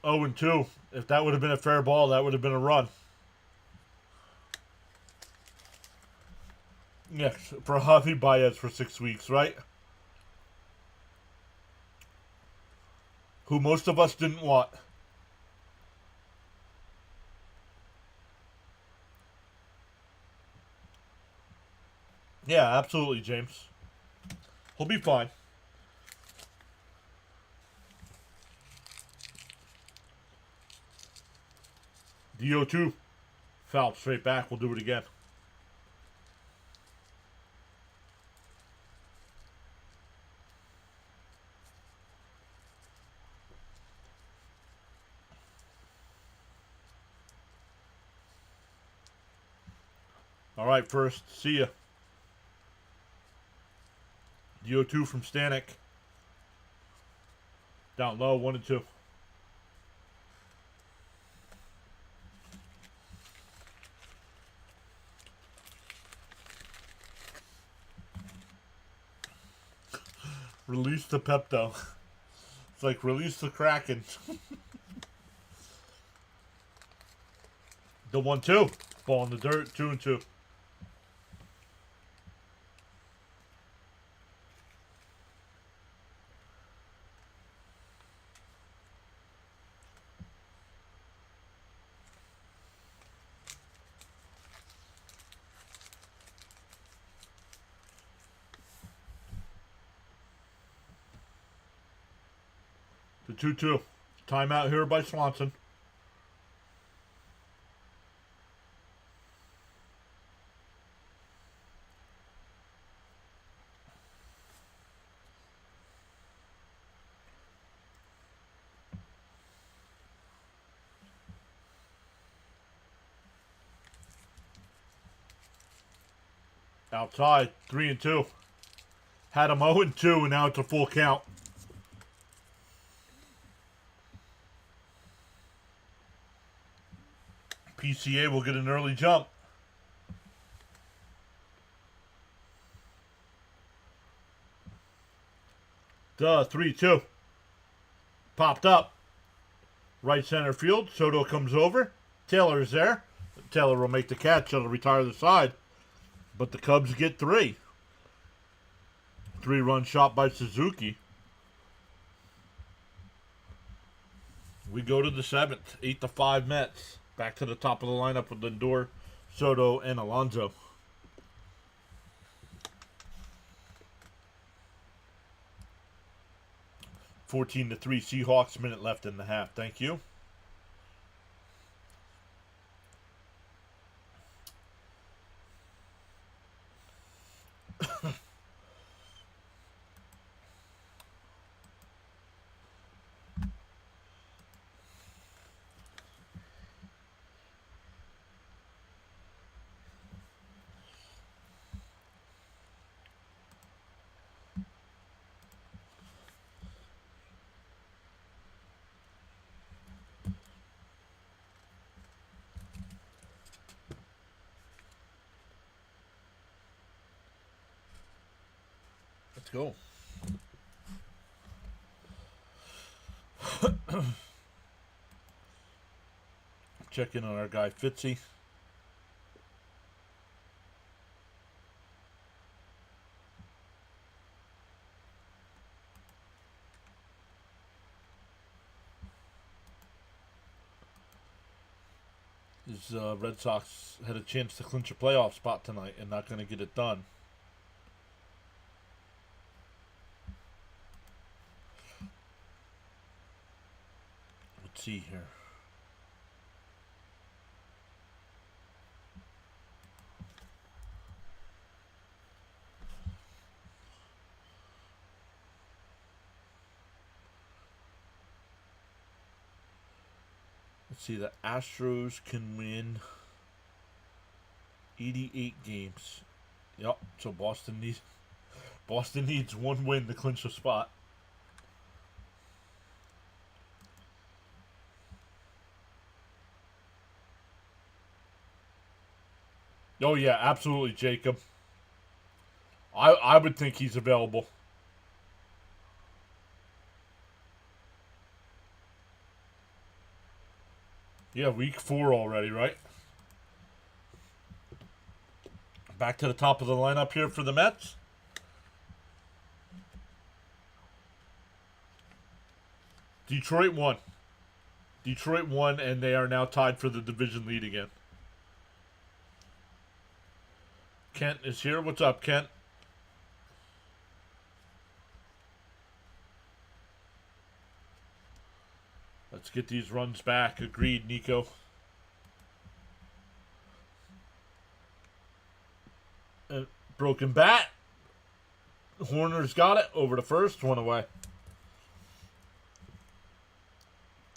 S1: 0-2. If that would have been a fair ball, that would have been a run. Yes, for Javi Baez for 6 weeks, right? Who most of us didn't want. Yeah, absolutely, James. He'll be fine. DO2. Foul straight back. We'll do it again. All right, first. See ya. DO2 from Stanek. Down low, 1-2. Release the Pepto. It's like release the Kraken. The 1-2. Ball in the dirt, 2-2. The 2-2. Timeout here by Swanson. Outside, 3-2. Had him 0-2, and now it's a full count. PCA will get an early jump. Duh, 3-2. Popped up. Right center field. Soto comes over. Taylor's there. Taylor will make the catch. It'll retire the side. But the Cubs get 3. 3-run shot by Suzuki. We go to the 7th. 8-5 Mets. Back to the top of the lineup with Lindor, Soto, and Alonso. 14-3 Seahawks. Minute left in the half. Thank you. Let's go. Check in on our guy Fitzy. His Red Sox had a chance to clinch a playoff spot tonight and not going to get it done. Let's see here. Let's see, the Astros can win 88 games. Yep, so Boston needs one win to clinch a spot. Oh yeah, absolutely, Jacob. I would think he's available. Yeah, week 4 already, right? Back to the top of the lineup here for the Mets. Detroit won. Detroit won, and they are now tied for the division lead again. Kent is here. What's up, Kent? Let's get these runs back. Agreed, Nico. Broken bat. Horner's got it. Over to first. One away.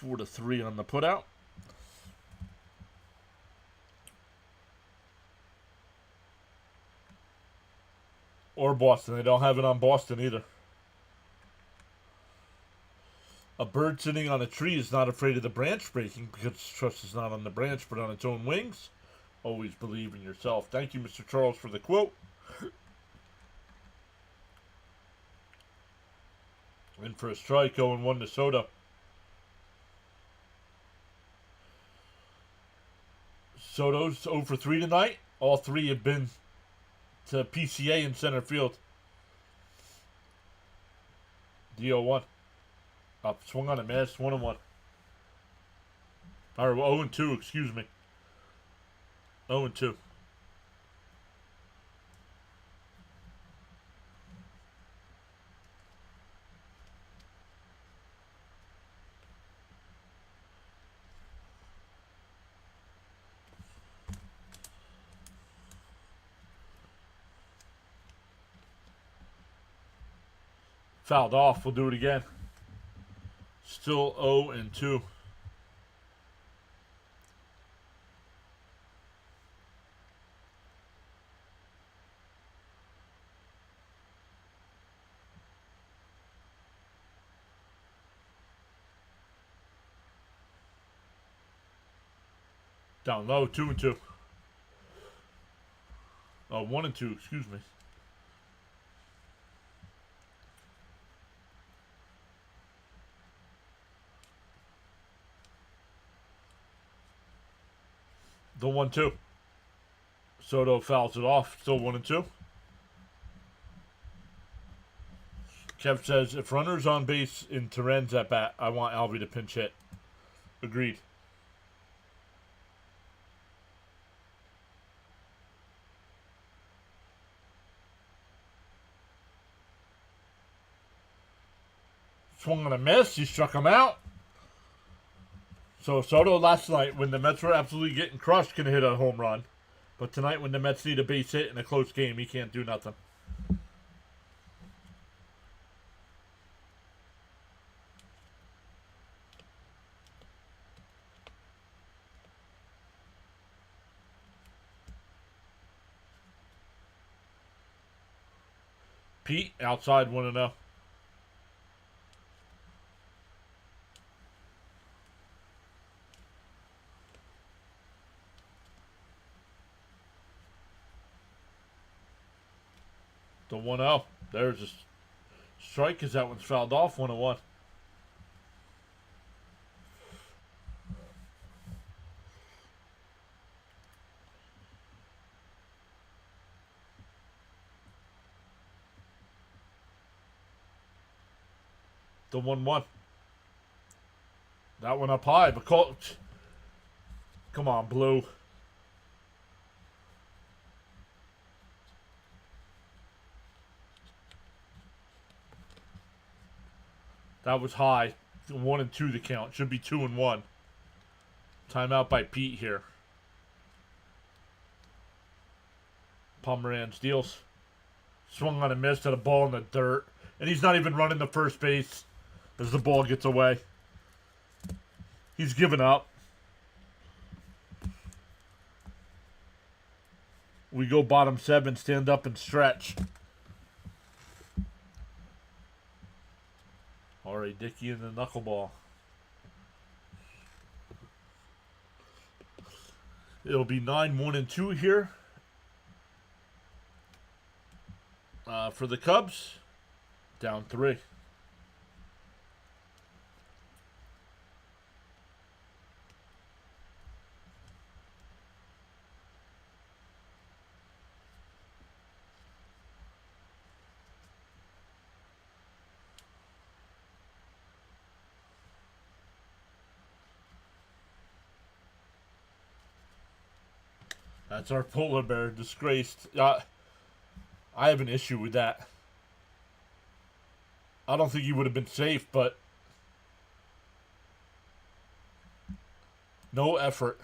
S1: 4-3 on the putout. Or Boston. They don't have it on Boston either. A bird sitting on a tree is not afraid of the branch breaking because its trust is not on the branch but on its own wings. Always believe in yourself. Thank you, Mr. Charles, for the quote. In for a strike, 0-1 to Soto. Soto's 0 for 3 tonight. All 3 have been to PCA in center field. DO1. Up, swung on a miss, 1-1. Or 0-2, excuse me. 0-2. Fouled off. We'll do it again. Still 0-2. Down low, 2-2. Oh, 1-2, excuse me. The 1-2. Soto fouls it off. Still 1-2. Kev says, if runner's on base in Terren's at bat, I want Alvy to pinch hit. Agreed. Swung on a miss. He struck him out. So Soto last night, when the Mets were absolutely getting crushed, can hit a home run. But tonight, when the Mets need a base hit in a close game, he can't do nothing. Pete, outside 1-0. The 1-0. There's a strike because that one's fouled off. 1-1. The 1-1. That one up high, but come on, Blue. That was high. 1-2 the count. Should be 2-1. Timeout by Pete here. Pomeranz deals. Swung on a miss to the ball in the dirt. And he's not even running the first base as the ball gets away. He's given up. We go bottom 7, stand up and stretch. Alright, Dickey and the knuckleball. It'll be 9-1-2 here. For the Cubs, down 3. That's our polar bear, disgraced. I have an issue with that. I don't think he would have been safe, but no effort.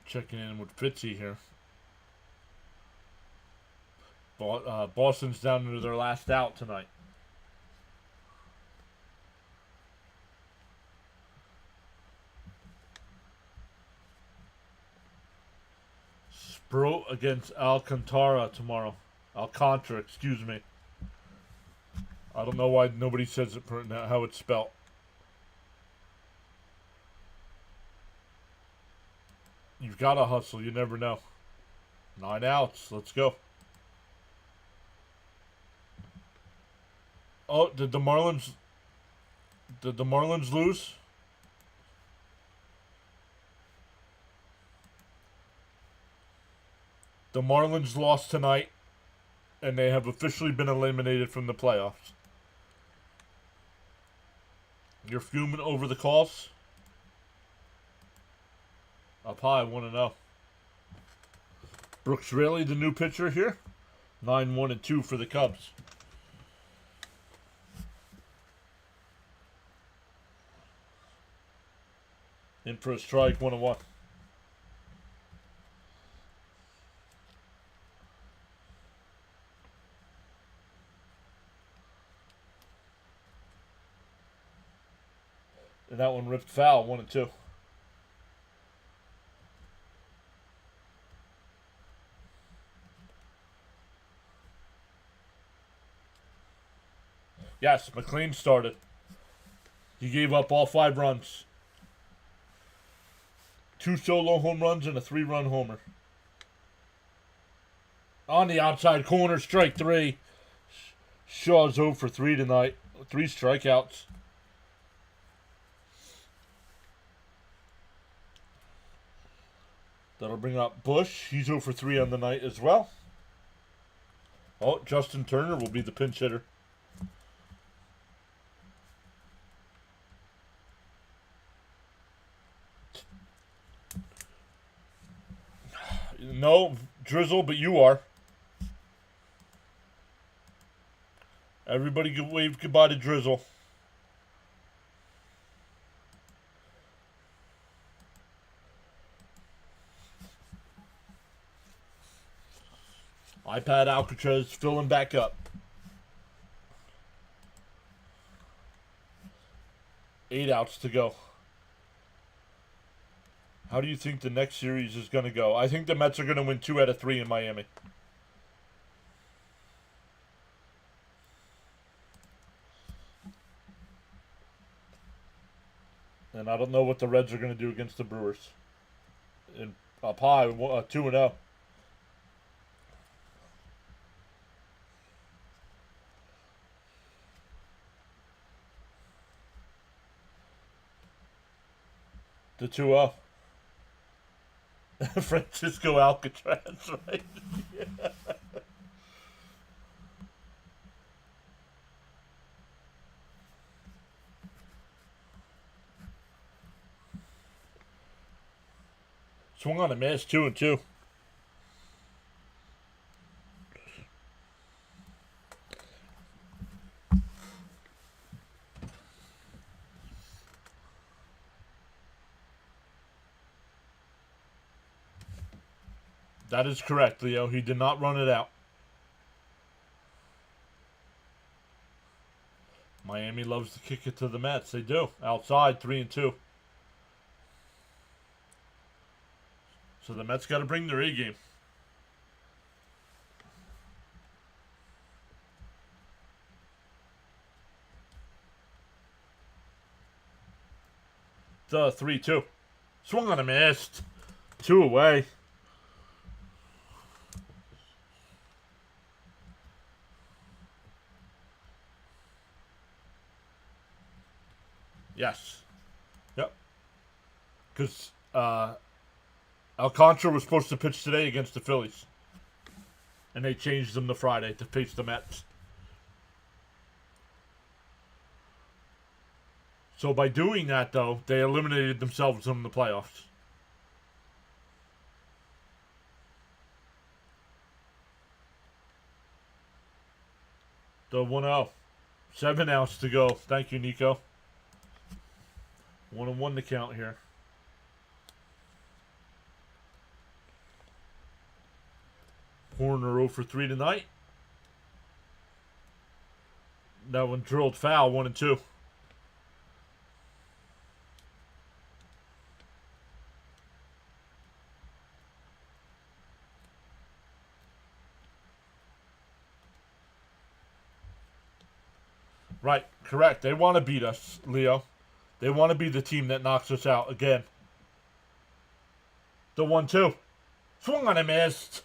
S1: Checking in with Fitzy here. Boston's down to their last out tonight. Spro against Alcantara tomorrow. Alcantara, excuse me. I don't know why nobody says it how it's spelled. You've got to hustle. You never know. 9 outs. Let's go. Oh, did the Marlins lose? The Marlins lost tonight, and they have officially been eliminated from the playoffs. You're fuming over the calls? Up high, 1-0. Brooks Raley, the new pitcher here. 9-1-2 for the Cubs. In for a strike, 1-1. And that one ripped foul, 1-2. Yes, McLean started. He gave up all 5 runs. 2 solo home runs and a 3-run homer. On the outside corner, strike 3. Shaw's 0 for 3 tonight. 3 strikeouts. That'll bring up Bush. He's 0 for 3 on the night as well. Oh, Justin Turner will be the pinch hitter. No, Drizzle, but you are. Everybody wave goodbye to Drizzle. iPad Alcatraz filling back up. 8 outs to go. How do you think the next series is going to go? I think the Mets are going to win 2 out of 3 in Miami. And I don't know what the Reds are going to do against the Brewers. And up high, 2-0. The 2-0. Francisco Alcatraz, right? Yeah. Swung on a miss, 2-2. That is correct, Leo. He did not run it out. Miami loves to kick it to the Mets. They do. Outside, 3-2. So the Mets got to bring their A game. It's 3-2. Swung on a missed. 2 away. Yes. Yep. Because Alcantara was supposed to pitch today against the Phillies. And they changed him to Friday to face the Mets. So by doing that, though, they eliminated themselves from the playoffs. The 1-0. 7 outs to go. Thank you, Nico. 1-1 to count here. Horner 0 for 3 tonight. That one drilled foul, 1-2. Right, correct. They want to beat us, Leo. They want to be the team that knocks us out again. The 1-2. Swung on and missed.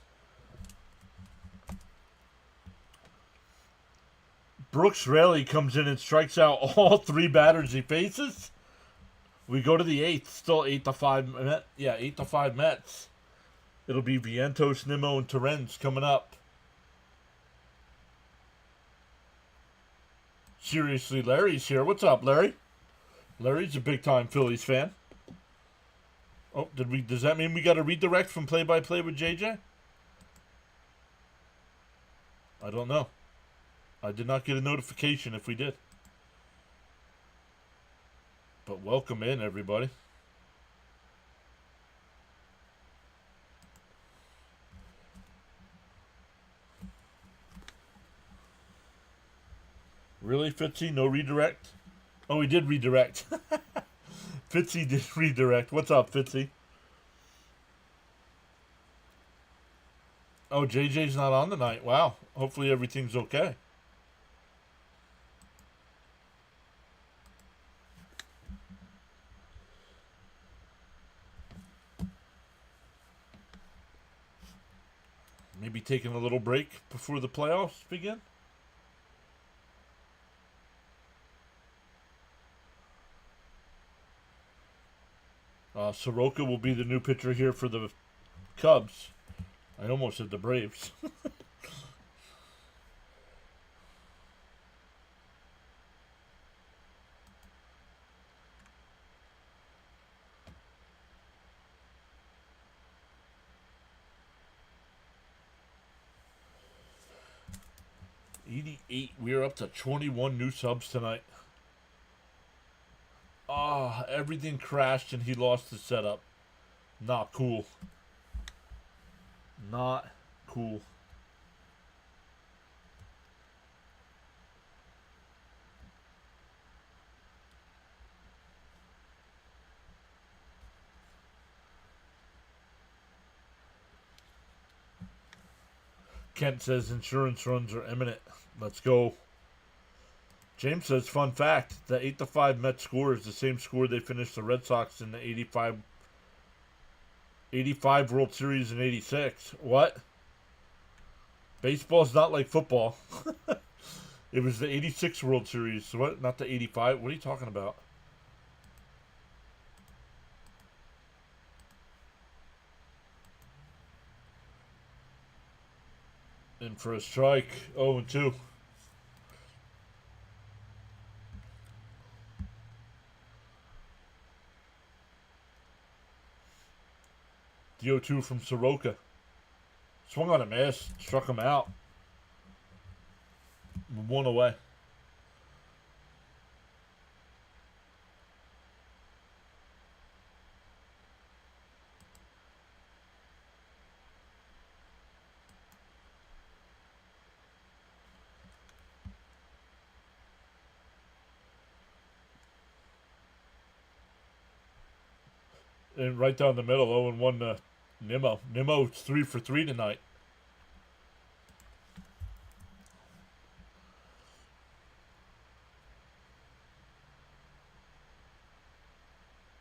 S1: Brooks Raley comes in and strikes out all 3 batters he faces. We go to the 8th. Still 8-5. Yeah, 8-5 Mets. It'll be Vientos, Nimmo, and Torrens coming up. Seriously, Larry's here. What's up, Larry? Larry's a big-time Phillies fan. Oh, does that mean we got a redirect from play-by-play with JJ? I don't know. I did not get a notification if we did. But welcome in, everybody. Really, Fitzy? No redirect? Oh, he did redirect. Fitzy did redirect. What's up, Fitzy? Oh, JJ's not on tonight. Wow. Hopefully everything's okay. Maybe taking a little break before the playoffs begin. Soroka will be the new pitcher here for the Cubs. I almost said the Braves. We're up to 21 new subs tonight. Everything crashed and he lost his setup. Not cool. Not cool. Kent says insurance runs are imminent. Let's go. James says, fun fact, the 8-5 Mets score is the same score they finished the Red Sox in the 85 World Series in 86. What? Baseball's not like football. It was the 86 World Series. What? Not the 85? What are you talking about? In for a strike. 0-2. The 0-2 from Soroka. Swung on a miss. Struck him out. 1 away. And right down the middle, 0-1 to Nimmo. Nimmo's 3 for 3 tonight.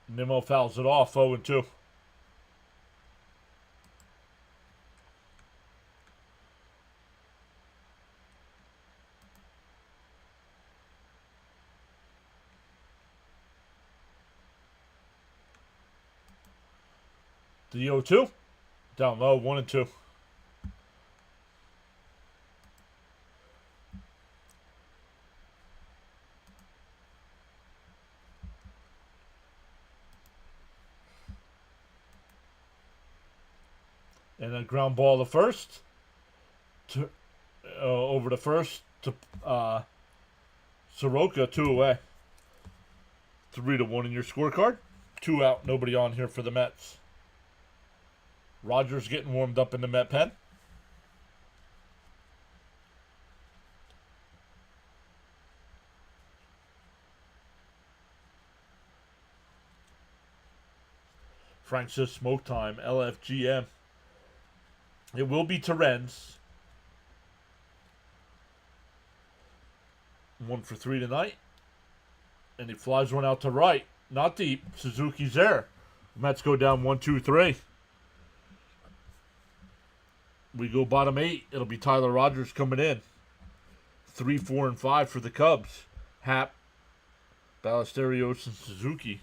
S1: Nimmo fouls it off, 0-2. The 0-2. Down low, 1-2. And a ground ball to first. Over to first to Soroka, 2 away. 3-1 in your scorecard. 2 out, nobody on here for the Mets. Rogers getting warmed up in the Met pen. Frank says smoke time. LFGM. It will be Terens. 1 for 3 tonight. And he flies one out to right. Not deep. Suzuki's there. Mets go down 1-2-3. We go bottom 8. It'll be Tyler Rogers coming in. 3, 4, and 5 for the Cubs. Happ, Ballesteros, and Suzuki.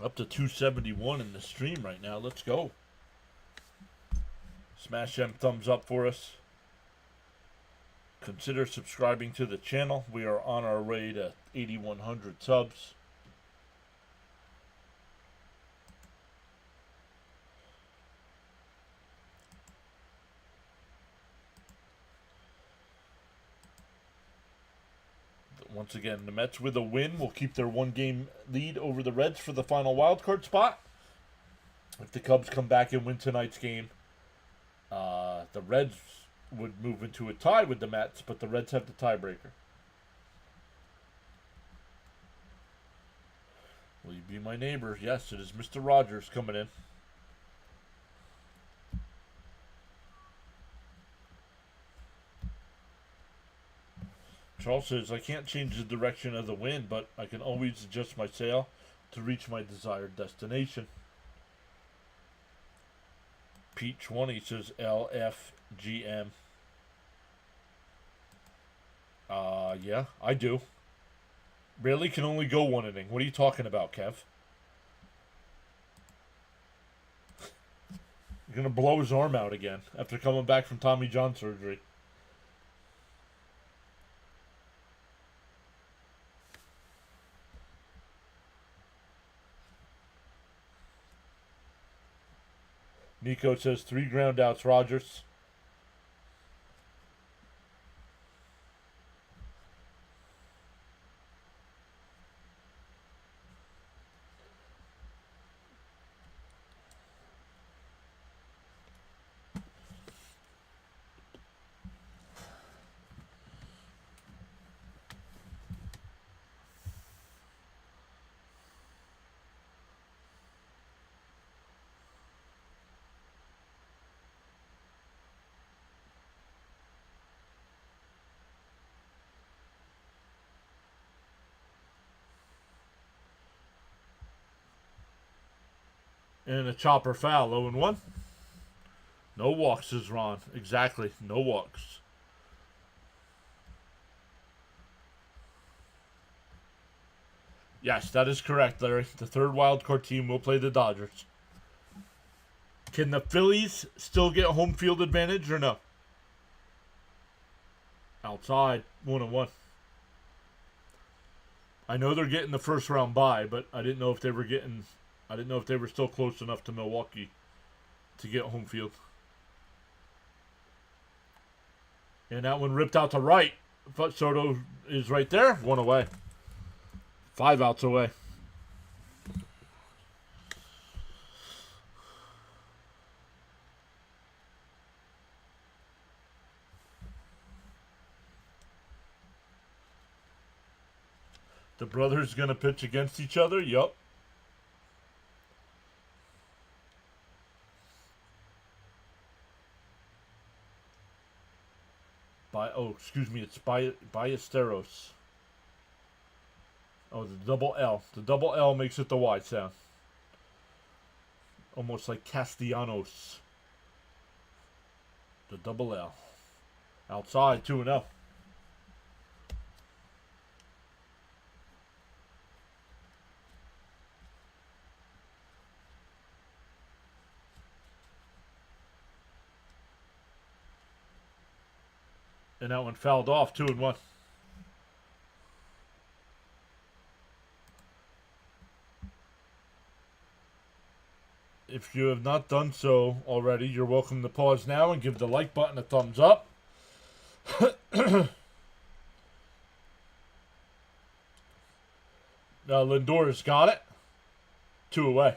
S1: Up to 271 in the stream right now. Let's go. Smash them thumbs up for us. Consider subscribing to the channel. We are on our way to 8,100 subs. Once again, the Mets with a win will keep their 1-game lead over the Reds for the final wildcard spot. If the Cubs come back and win tonight's game, the Reds would move into a tie with the Mets, but the Reds have the tiebreaker. Will you be my neighbor? Yes, it is Mr. Rogers coming in. Charles says, I can't change the direction of the wind, but I can always adjust my sail to reach my desired destination. Pete 20 says LFGM. Yeah, I do. Really can only go one inning. What are you talking about, Kev? You're going to blow his arm out again after coming back from Tommy John surgery. Nico says 3 ground outs, Rogers. And a chopper foul, 0-1. No walks, is Ron. Exactly, no walks. Yes, that is correct, Larry. The third wildcard team will play the Dodgers. Can the Phillies still get home field advantage or no? Outside, 1-1. I know they're getting the first round bye, but I didn't know if they were still close enough to Milwaukee to get home field. And that one ripped out to right. But Soto is right there. 1 away. 5 outs away. The brothers going to pitch against each other? Yup. It's Ballesteros. Oh, the double L. The double L makes it the Y sound. Almost like Castellanos. The double L. Outside, 2-0. And that one fouled off, 2-1. If you have not done so already, you're welcome to pause now and give the like button a thumbs up. Lindor's got it. 2 away.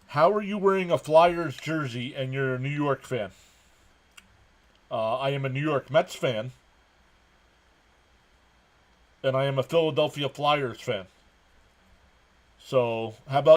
S1: How are you wearing a Flyers jersey and you're a New York fan? I am a New York Mets fan. And I am a Philadelphia Flyers fan. So, how about